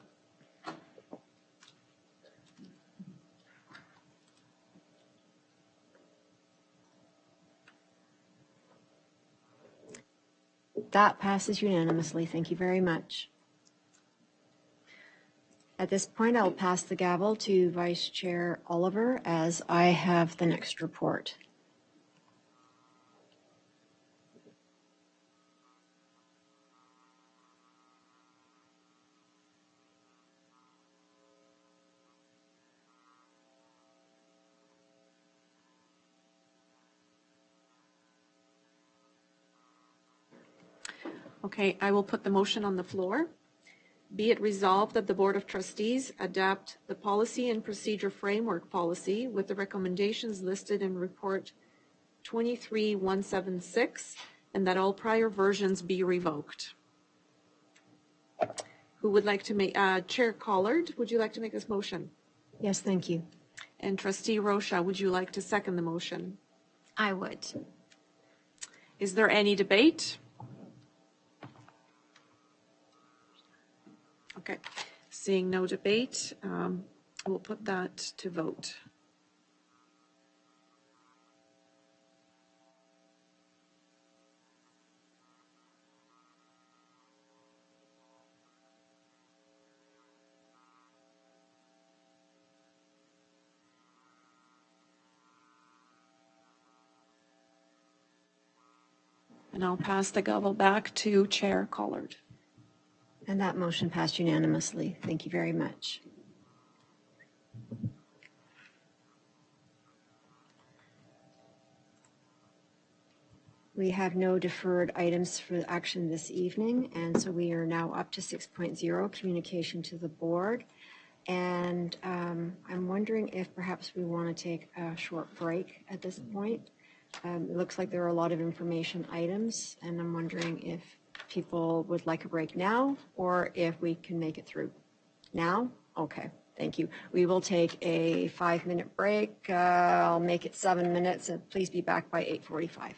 That passes unanimously. Thank you very much. At this point, I'll pass the gavel to Vice Chair Oliver as I have the next report. Okay, I will put the motion on the floor. Be it resolved that the Board of Trustees adopt the Policy and Procedure Framework Policy with the recommendations listed in Report 23176 and that all prior versions be revoked. Who would like to make, Chair Collard, would you like to make this motion? Yes, thank you. And Trustee Rocha, would you like to second the motion? I would. Is there any debate? Okay, seeing no debate, we'll put that to vote. And I'll pass the gavel back to Chair Collard. And that motion passed unanimously. Thank you very much. We have no deferred items for action this evening, and so we are now up to 6.0, communication to the board. And I'm wondering if perhaps we want to take a short break at this point. It looks like there are a lot of information items, and I'm wondering if people would like a break now or if we can make it through. Now? Okay, thank you. We will take a 5-minute break. I'll make it 7 minutes, and please be back by 8:45.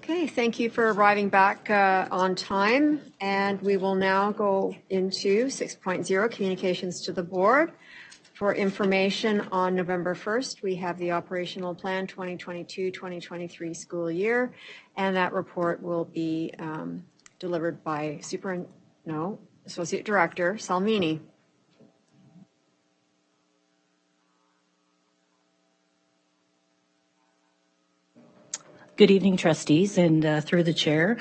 Okay, thank you for arriving back on time. And we will now go into 6.0, communications to the board. For information on November 1st, we have the operational plan 2022-2023 school year, and that report will be delivered by Associate Director Salmini. Good evening, trustees, and through the chair.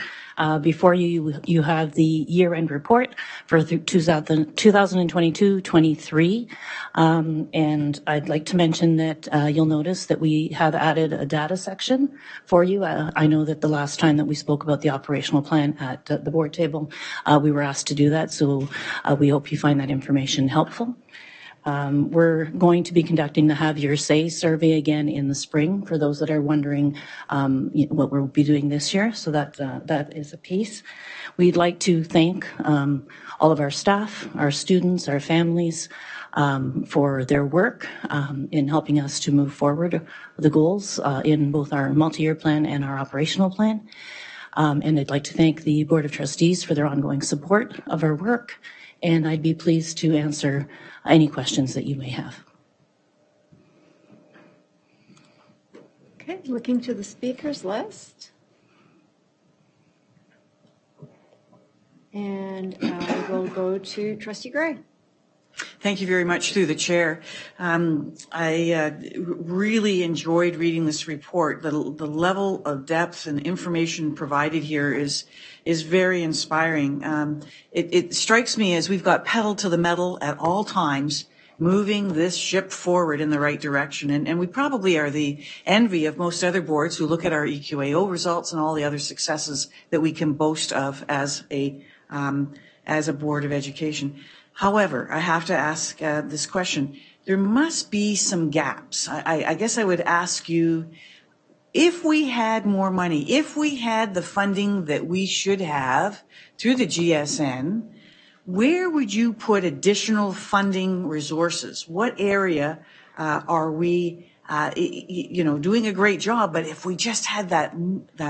Before you have the year-end report for 2022-23, and I'd like to mention that you'll notice that we have added a data section for you. I know that the last time that we spoke about the operational plan at the board table, we were asked to do that, so we hope you find that information helpful. We're going to be conducting the Have Your Say survey again in the spring for those that are wondering what we'll be doing this year. So that is a piece. We'd like to thank all of our staff, our students, our families for their work in helping us to move forward the goals in both our multi-year plan and our operational plan. And I'd like to thank the Board of Trustees for their ongoing support of our work. And I'd be pleased to answer any questions that you may have. Okay, looking to the speakers list. And we'll go to Trustee Gray. Thank you very much through the chair. I really enjoyed reading this report. The level of depth and information provided here is very inspiring. It strikes me as we've got pedal to the metal at all times, moving this ship forward in the right direction. And we probably are the envy of most other boards who look at our EQAO results and all the other successes that we can boast of as a board of education. However, I have to ask this question. There must be some gaps. I guess I would ask you, if we had more money, if we had the funding that we should have through the GSN, where would you put additional funding resources? What area are we, doing a great job, but if we just had that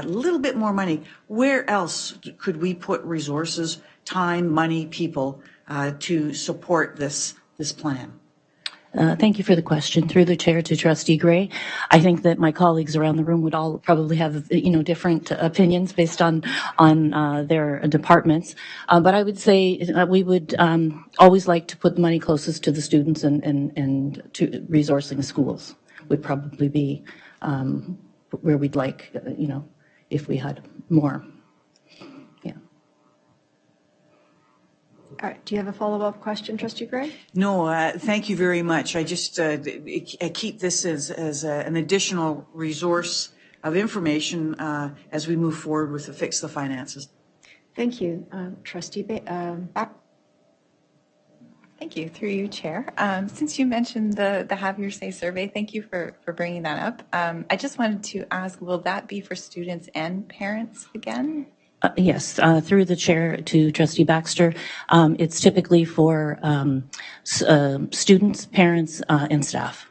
little bit more money, where else could we put resources, time, money, people to support this plan? Thank you for the question. Through the chair to Trustee Gray, I think that my colleagues around the room would all probably have, different opinions based on their departments. But I would say we would always like to put the money closest to the students and to resourcing schools would probably be where we'd like, if we had more. All right. Do you have a follow-up question, Trustee Gray? No, thank you very much. I just I keep this as an additional resource of information as we move forward with the Fix the Finances. Thank you. Trustee Back. Thank you. Through you, Chair. Since you mentioned the Have Your Say survey, thank you for bringing that up. I just wanted to ask, will that be for students and parents again? Yes, through the chair to Trustee Baxter. It's typically for students, parents, and staff.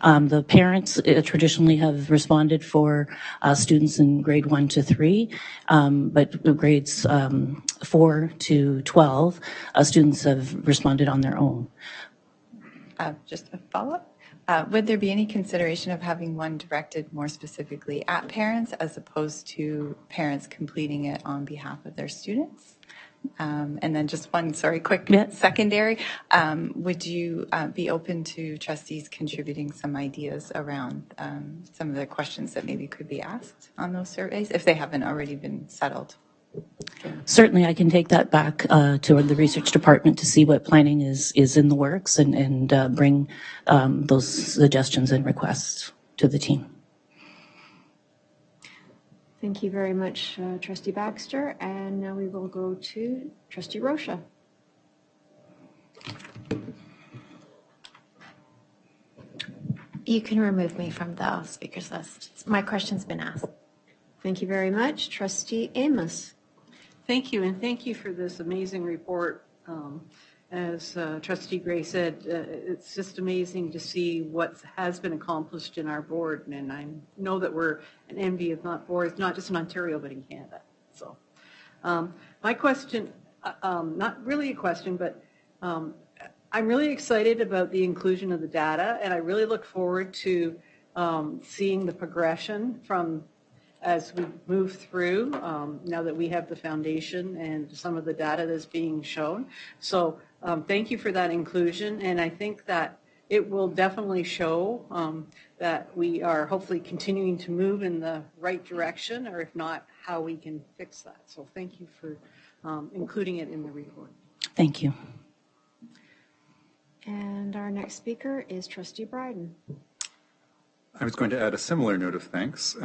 The parents traditionally have responded for students in grade 1 to 3, but grades 4 to 12, students have responded on their own. Just a follow-up. Would there be any consideration of having one directed more specifically at parents as opposed to parents completing it on behalf of their students? And then just one, quick secondary. Would you be open to trustees contributing some ideas around some of the questions that maybe could be asked on those surveys if they haven't already been settled? Certainly, I can take that back to the research department to see what planning is in the works and bring those suggestions and requests to the team. Thank you very much, Trustee Baxter. And now we will go to Trustee Rocha. You can remove me from the speakers list. My question's been asked. Thank you very much. Trustee Amos. Thank you, and thank you for this amazing report. as Trustee Gray said, it's just amazing to see what has been accomplished in our board. And I know that we're an envy of boards, not just in Ontario, but in Canada. So my question, not really a question, but I'm really excited about the inclusion of the data, and I really look forward to seeing the progression from as we move through, now that we have the foundation and some of the data that's being shown. So thank you for that inclusion, and I think that it will definitely show that we are hopefully continuing to move in the right direction, or if not, how we can fix that. So thank you for including it in the report. Thank you. And our next speaker is Trustee Bryden. I was going to add a similar note of thanks,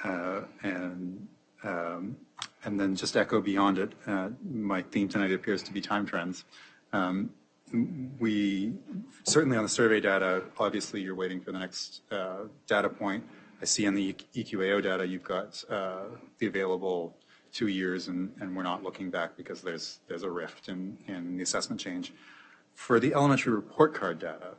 and then just echo beyond it. My theme tonight appears to be time trends. We certainly on the survey data, obviously you're waiting for the next data point. I see on the EQAO data you've got the available 2 years, and we're not looking back because there's a rift in the assessment change. For the elementary report card data,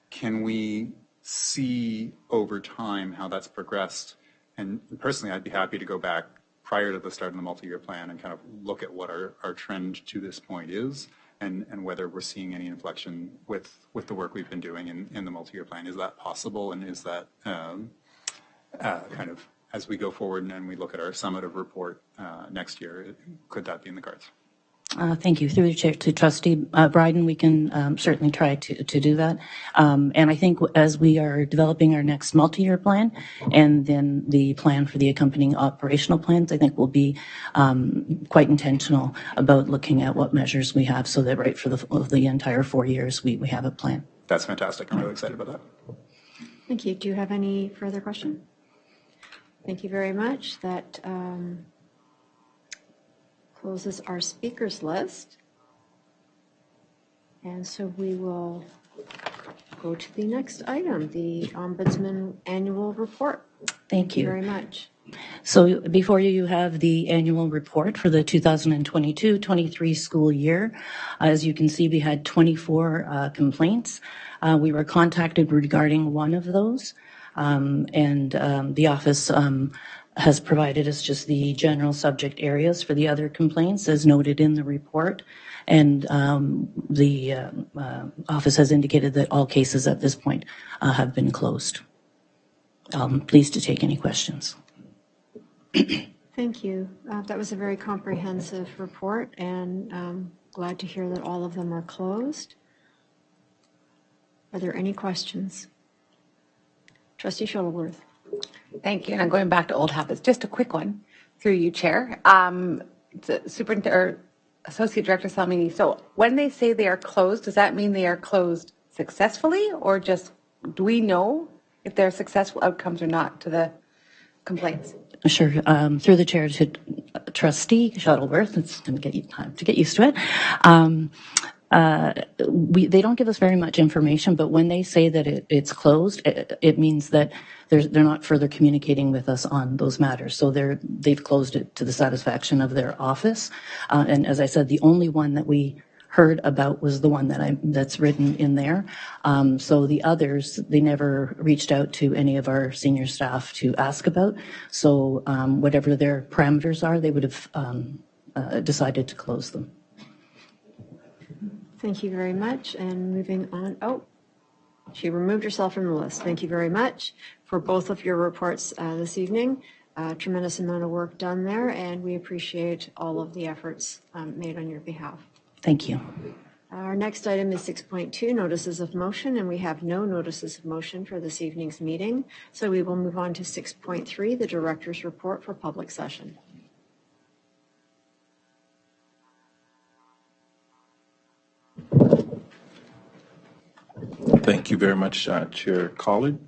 can we see over time how that's progressed? And personally, I'd be happy to go back prior to the start of the multi-year plan and kind of look at what our trend to this point is, and whether we're seeing any inflection with the work we've been doing in the multi-year plan. Is that possible? And is that kind of, as we go forward and we look at our summative report next year, could that be in the cards? Thank you. Through the chair to Trustee Bryden, we can certainly try to do that. And I think as we are developing our next multi-year plan and then the plan for the accompanying operational plans, I think we'll be quite intentional about looking at what measures we have so that right for the entire 4 years we have a plan. That's fantastic. I'm really excited about that. Thank you. Do you have any further questions? Thank you very much. That closes our speakers list. And so we will go to the next item, the Ombudsman Annual Report. Thank you very much. So before you have the annual report for the 2022-23 school year. As you can see, we had 24 complaints. We were contacted regarding one of those, and the office has provided us just the general subject areas for the other complaints as noted in the report. And the office has indicated that all cases at this point have been closed. Pleased to take any questions. Thank you. That was a very comprehensive report, and glad to hear that all of them are closed. Are there any questions? Trustee Shuttleworth. Thank you. And I'm going back to old habits. Just a quick one through you, Chair. Superintendent or Associate Director Salmini. So when they say they are closed, does that mean they are closed successfully, or just do we know if there are successful outcomes or not to the complaints? Sure. Through the chair to Trustee Shuttleworth. It's going to get you time to get used to it. They don't give us very much information, but when they say that it's closed, it means that they're not further communicating with us on those matters. So they've closed it to the satisfaction of their office. And as I said, the only one that we heard about was the one that's written in there. So the others, they never reached out to any of our senior staff to ask about. So whatever their parameters are, they would have decided to close them. Thank you very much. And moving on. Oh, she removed herself from the list. Thank you very much for both of your reports this evening. Tremendous amount of work done there, and we appreciate all of the efforts made on your behalf. Thank you. Our next item is 6.2, notices of motion, and we have no notices of motion for this evening's meeting. So we will move on to 6.3, the Director's Report for Public Session. Thank you very much, Chair Collard.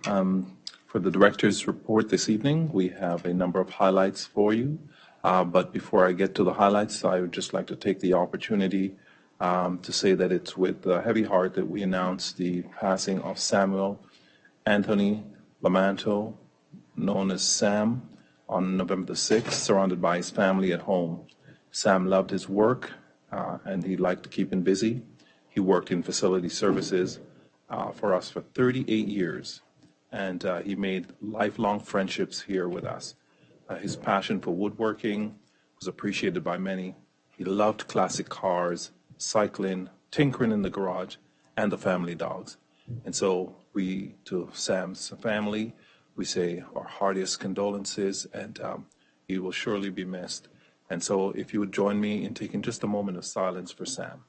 For the Director's Report this evening, we have a number of highlights for you. But before I get to the highlights, I would just like to take the opportunity to say that it's with a heavy heart that we announce the passing of Samuel Anthony Lamanto, known as Sam, on November the 6th, surrounded by his family at home. Sam loved his work and he liked to keep him busy. He worked in facility services for us for 38 years, and he made lifelong friendships here with us. His passion for woodworking was appreciated by many. He loved classic cars, cycling, tinkering in the garage, and the family dogs. And so we, to Sam's family, we say our heartiest condolences, and he will surely be missed. And so if you would join me in taking just a moment of silence for Sam.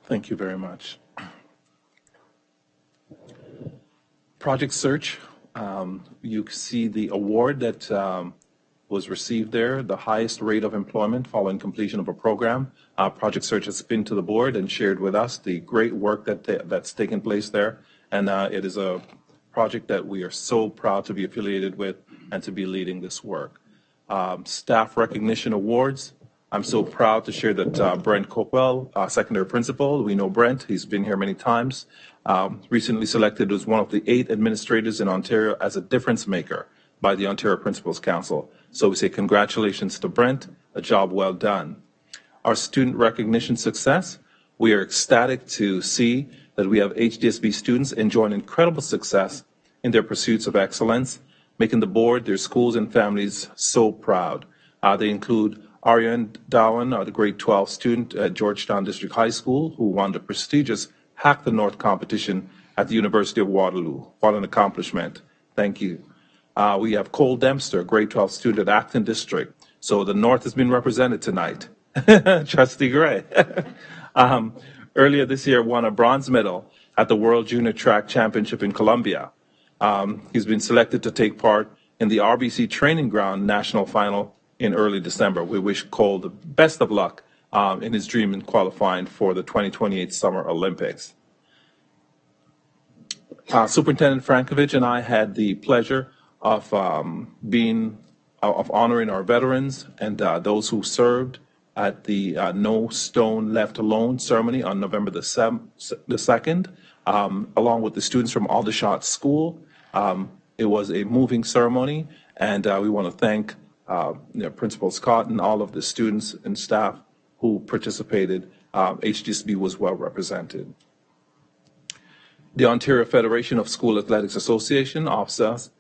Thank you very much. Project Search, you see the award that was received there, the highest rate of employment following completion of a program. Project Search has been to the board and shared with us the great work that's taken place there. And it is a project that we are so proud to be affiliated with and to be leading this work. Staff recognition awards. I'm so proud to share that Brent Copwell, secondary principal, we know Brent, he's been here many times, recently selected as one of the 8 administrators in Ontario as a difference maker by the Ontario Principals Council. So we say congratulations to Brent, a job well done. Our student recognition success, we are ecstatic to see that we have HDSB students enjoying incredible success in their pursuits of excellence, making the board, their schools and families so proud. They include Ariane Dowan, the grade 12 student at Georgetown District High School, who won the prestigious Hack the North competition at the University of Waterloo. What an accomplishment. Thank you. We have Cole Dempster, grade 12 student at Acton District. So the North has been represented tonight. Trustee Gray. Earlier this year, won a bronze medal at the World Junior Track Championship in Colombia. He's been selected to take part in the RBC Training Ground National Final in early December. We wish Cole the best of luck in his dream in qualifying for the 2028 Summer Olympics. Superintendent Frankovich and I had the pleasure of honoring our veterans and those who served at the No Stone Left Alone ceremony on November the 2nd, along with the students from Aldershot School. It was a moving ceremony, and we want to thank Principal Scott and all of the students and staff who participated. HDSB was well represented. The Ontario Federation of School Athletics Association, OFSA,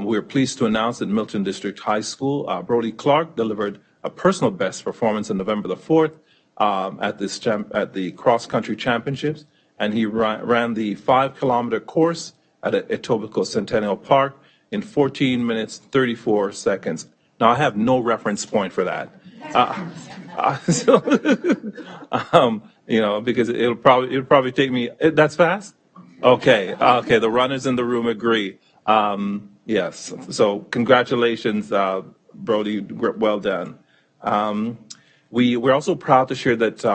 we're pleased to announce that Milton District High School, Brody Clark delivered a personal best performance on November the 4th at the cross-country championships, and he ran the 5-kilometer course at Etobicoke Centennial Park in 14 minutes, 34 seconds. Now, I have no reference point for that. Because it'll probably take me, that's fast? Okay, the runners in the room agree. Yes, so congratulations, Brody, well done. We're also proud to share that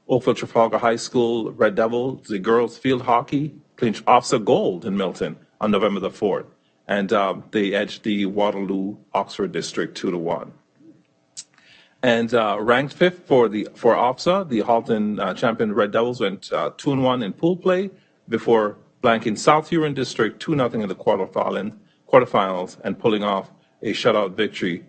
Oakville Trafalgar High School Red Devils, the girls field hockey, clinched OFSA gold in Milton on November the 4th. And they edged the Waterloo Oxford District 2-1. And ranked 5th for OFSA, the Halton champion Red Devils went 2-1 in pool play before blanking South Huron District 2-0 in the quarterfinals and pulling off a shutout victory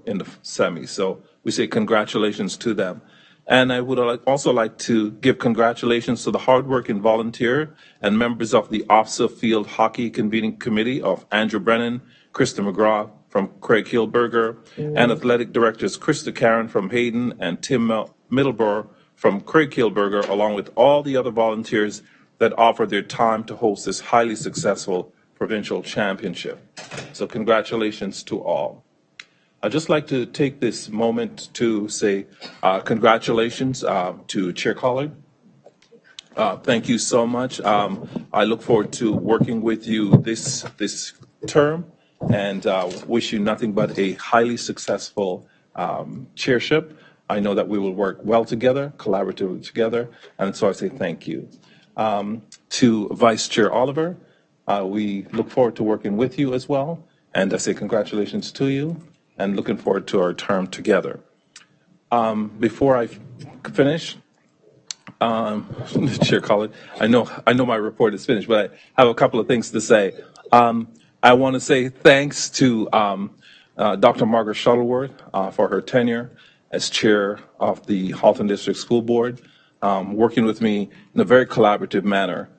in the semis. So we say congratulations to them. And I would also like to give congratulations to the hardworking volunteer and members of the OFSA Field Hockey Convening Committee of Andrew Brennan, Krista McGraw from Craig Hillberger, and athletic directors Krista Karen from Hayden and Tim Middleborough from Craig Hillberger, along with all the other volunteers that offered their time to host this highly successful provincial championship. So congratulations to all. I'd just like to take this moment to say congratulations to Chair Collard. Thank you so much. I look forward to working with you this term and wish you nothing but a highly successful chairship. I know that we will work well together, collaboratively together, and so I say thank you. To Vice Chair Oliver, we look forward to working with you as well, and I say congratulations to you. and looking forward to our term together. Before I finish, Chair Collins, I know my report is finished, but I have a couple of things to say. I want to say thanks to Dr. Margaret Shuttleworth for her tenure as chair of the Halton District School Board, working with me in a very collaborative manner.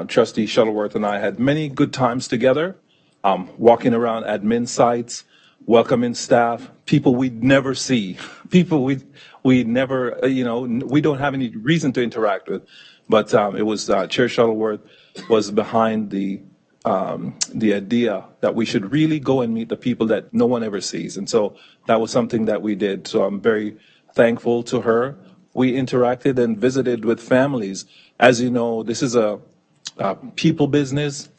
Trustee Shuttleworth and I had many good times together, walking around admin sites, welcoming staff, people we'd never see, people we never, we don't have any reason to interact with. But it was Chair Shuttleworth was behind the idea that we should really go and meet the people that no one ever sees. And so that was something that we did. So I'm very thankful to her. We interacted and visited with families. As you know, this is a people business.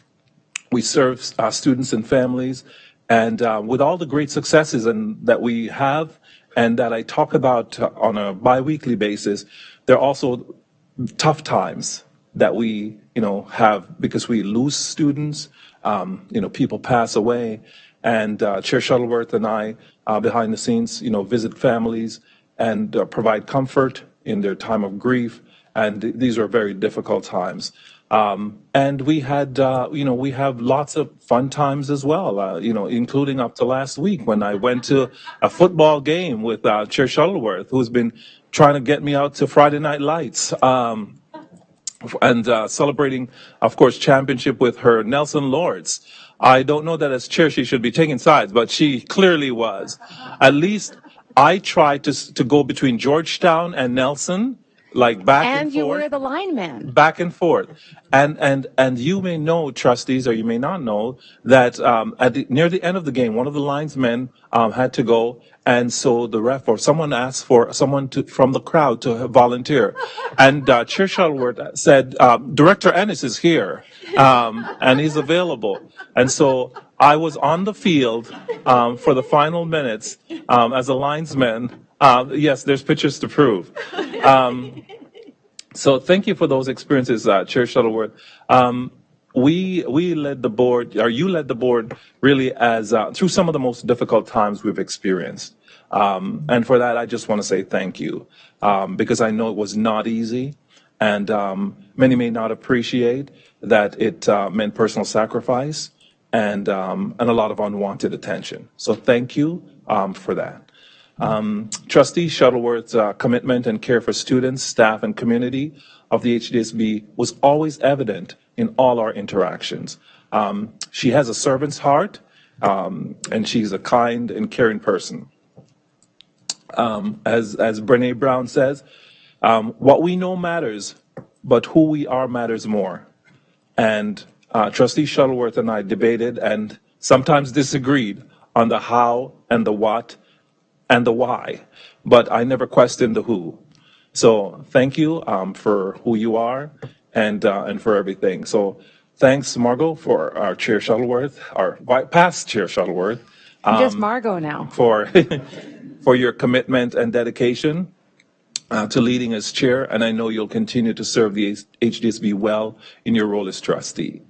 We serve students and families. And with all the great successes that we have and that I talk about on a biweekly basis, there are also tough times that we, have because we lose students, people pass away. And Chair Shuttleworth and I, behind the scenes, visit families and provide comfort in their time of grief. And these are very difficult times. And we had, we have lots of fun times as well, including up to last week when I went to a football game with Chair Shuttleworth, who's been trying to get me out to Friday Night Lights. And celebrating, of course, championship with her Nelson Lords. I don't know that as chair she should be taking sides, but she clearly was. At least I tried to go between Georgetown and Nelson, like back and forth. And you were the lineman. Back and forth. And you may know, trustees, or you may not know, that near the end of the game, one of the linesmen had to go, and so the ref or someone asked for someone from the crowd to volunteer. And Chair Shuttleworth said, Director Ennis is here, and he's available. And so I was on the field for the final minutes as a linesman. Yes, there's pictures to prove. So thank you for those experiences, Chair Shuttleworth. We led the board, or you led the board, really as through some of the most difficult times we've experienced. And for that, I just want to say thank you, because I know it was not easy, and many may not appreciate that it meant personal sacrifice and a lot of unwanted attention. So thank you for that. Trustee Shuttleworth's commitment and care for students, staff, and community of the HDSB was always evident in all our interactions. She has a servant's heart, and she's a kind and caring person. As Brené Brown says, what we know matters, but who we are matters more. And Trustee Shuttleworth and I debated and sometimes disagreed on the how and the what and the why, but I never questioned the who. So thank you for who you are and for everything. So thanks, Margot, for our Chair Shuttleworth, our past Chair Shuttleworth. Just Margot now. For your commitment and dedication to leading as chair, and I know you'll continue to serve the HDSB well in your role as trustee.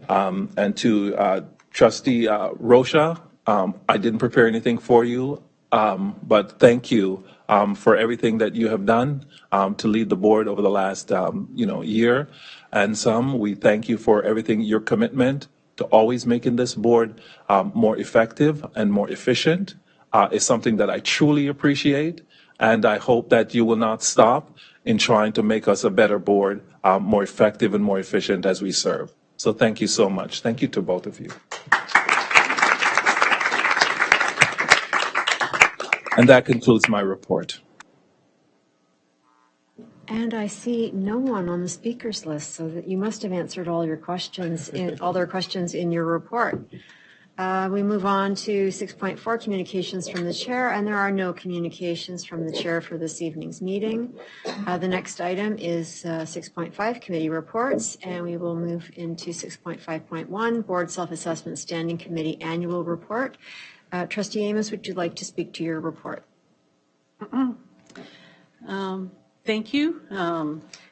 And to Trustee Rocha, I didn't prepare anything for you. But thank you for everything that you have done to lead the board over the last year and some. We thank you for everything, your commitment to always making this board more effective and more efficient is something that I truly appreciate, and I hope that you will not stop in trying to make us a better board, more effective and more efficient as we serve. So thank you so much. Thank you to both of you. And that concludes my report. And I see no one on the speakers list, so that you must have answered all your questions all their questions in your report. We move on to 6.4, communications from the chair, and there are no communications from the chair for this evening's meeting. The next item is 6.5, committee reports, and we will move into 6.5.1, board self-assessment standing committee annual report. Trustee Amos, would you like to speak to your report? Thank you.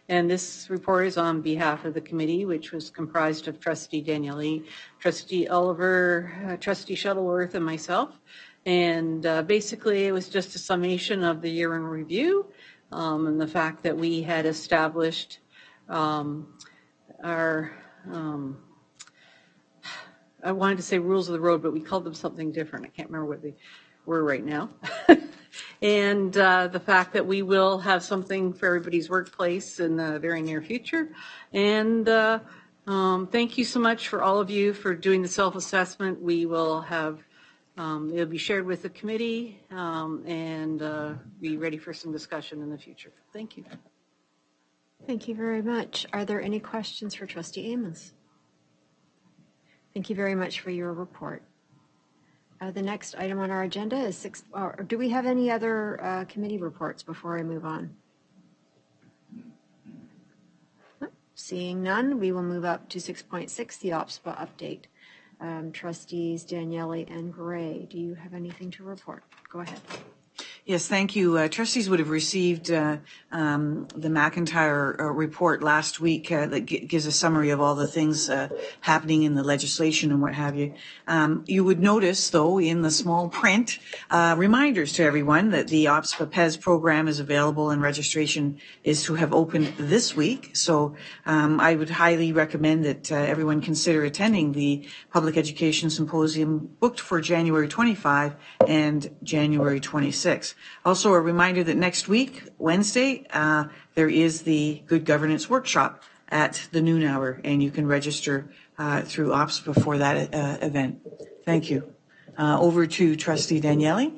And this report is on behalf of the committee, which was comprised of Trustee Daniele, Trustee Oliver, Trustee Shuttleworth, and myself. And basically, it was just a summation of the year in review and the fact that we had established our, I wanted to say rules of the road, but we called them something different. I can't remember what they were right now. And the fact that we will have something for everybody's workplace in the very near future. And thank you so much for all of you for doing the self-assessment. We will have, it'll be shared with the committee and be ready for some discussion in the future. Thank you. Thank you very much. Are there any questions for Trustee Amos? Thank you very much for your report. The next item on our agenda is do we have any other committee reports before I move on? Seeing none, we will move up to 6.6, the OPSPA update. Trustees Daniele and Gray, do you have anything to report? Go ahead. Yes, thank you. Trustees would have received the McIntyre report last week that gives a summary of all the things happening in the legislation and what have you. You would notice, though, in the small print, reminders to everyone that the OPSPA PES program is available and registration is to have opened this week. So I would highly recommend that everyone consider attending the Public Education Symposium booked for January 25 and January 26. Also, a reminder that next week, Wednesday, there is the Good Governance Workshop at the noon hour, and you can register through OPSPA for that event. Thank you. Over to Trustee Daniele.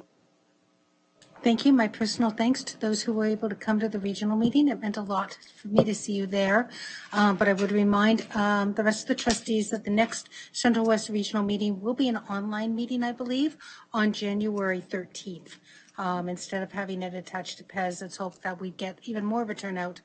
Thank you. My personal thanks to those who were able to come to the regional meeting. It meant a lot for me to see you there. But I would remind the rest of the trustees that the next Central West Regional meeting will be an online meeting, I believe, on January 13th. Instead of having it attached to PES, let's hope that we get even more of a turnout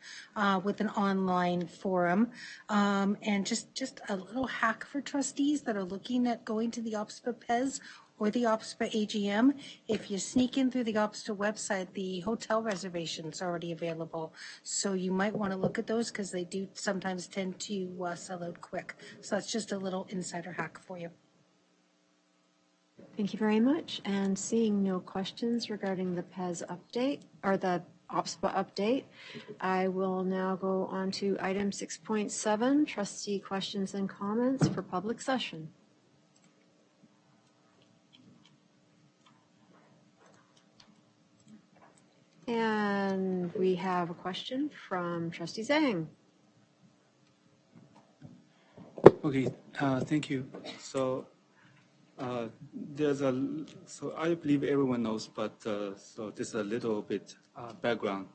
with an online forum. And just a little hack for trustees that are looking at going to the OPSPA PES or the OPSPA AGM. If you sneak in through the OPSPA website, the hotel reservations are already available. So you might want to look at those because they do sometimes tend to sell out quick. So that's just a little insider hack for you. Thank you very much. And seeing no questions regarding the PES update or the OPSPA update, I will now go on to item 6.7, trustee questions and comments for public session. And we have a question from Trustee Zhang. Okay, thank you. So so I believe everyone knows, but so just a little bit background.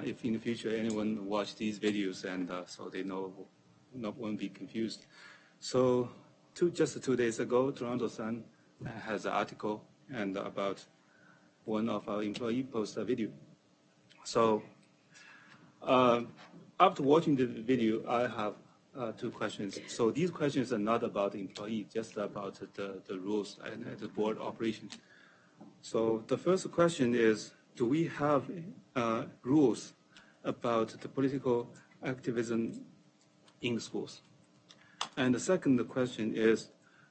If in the future anyone watch these videos and so they won't be confused. So just 2 days ago, Toronto Sun has an article and about one of our employees posted a video. So after watching the video, I have two questions. So these questions are not about the employee, just about the rules and the board operation. So the first question is, do we have rules about the political activism in the schools? And the second question is,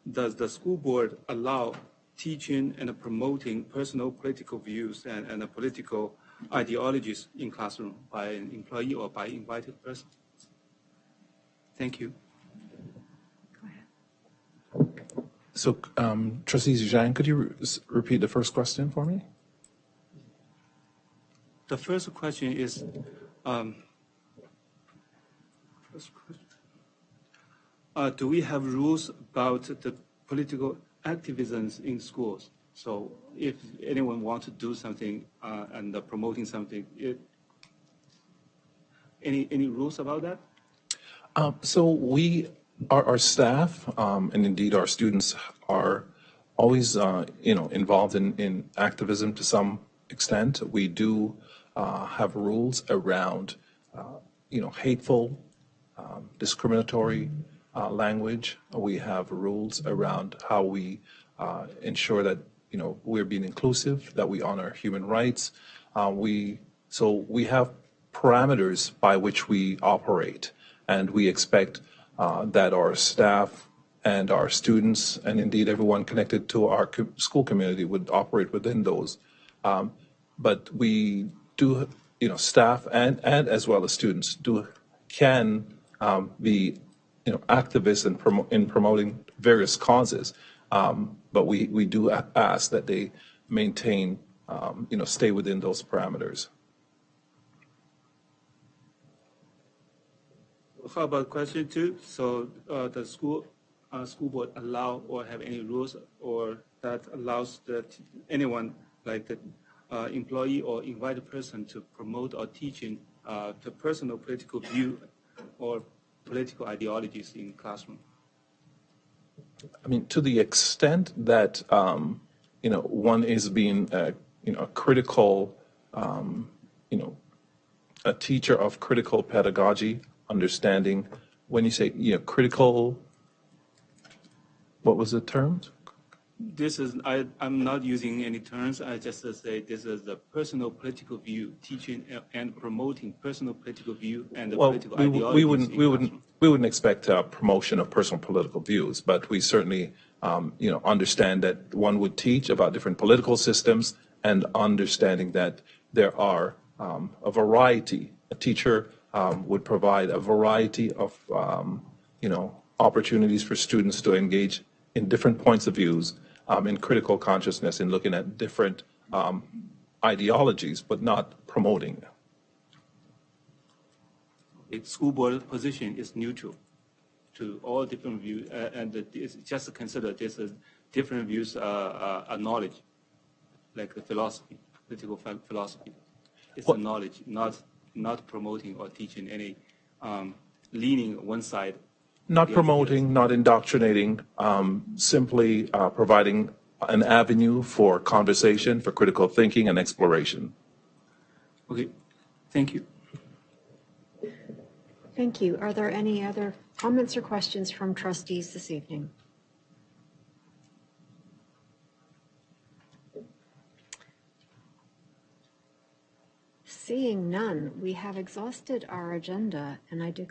does the school board allow teaching and promoting personal political views and political ideologies in classroom by an employee or by invited person? Thank you. Go ahead. So, Trustee Zhang, could you repeat the first question for me? The first question is, do we have rules about the political activisms in schools? So if anyone wants to do something and promoting something, any rules about that? So our staff and indeed our students are always, involved in activism to some extent. We do have rules around, hateful, discriminatory language. We have rules around how we ensure that, we're being inclusive, that we honor human rights. We have parameters by which we operate, and we expect that our staff and our students, and indeed everyone connected to our school community would operate within those. But we do, staff and as well as students can be, activists in promoting various causes. But we do ask that they maintain, stay within those parameters. How about question 2? So the school board allow or have any rules or that allows that anyone like the employee or invited person to promote or teaching the personal political view or political ideologies in classroom? I mean, to the extent that one is being a critical, a teacher of critical pedagogy, understanding. When you say critical, what was the term? This is I'm not using any terms. I just say this is the personal political view, teaching and promoting personal political view and the political ideologies. We wouldn't expect a promotion of personal political views, but we certainly understand that one would teach about different political systems and understanding that there are a variety. A teacher would provide a variety of opportunities for students to engage in different points of views. In critical consciousness, in looking at different ideologies, but not promoting. The school board position is neutral to all different views, and it's just consider this as different views are knowledge, like the philosophy, political philosophy. It's a knowledge, not promoting or teaching any leaning one side. Not promoting, not indoctrinating, simply providing an avenue for conversation, for critical thinking and exploration. Okay, thank you. Thank you. Are there any other comments or questions from trustees this evening? Seeing none, we have exhausted our agenda, and I declare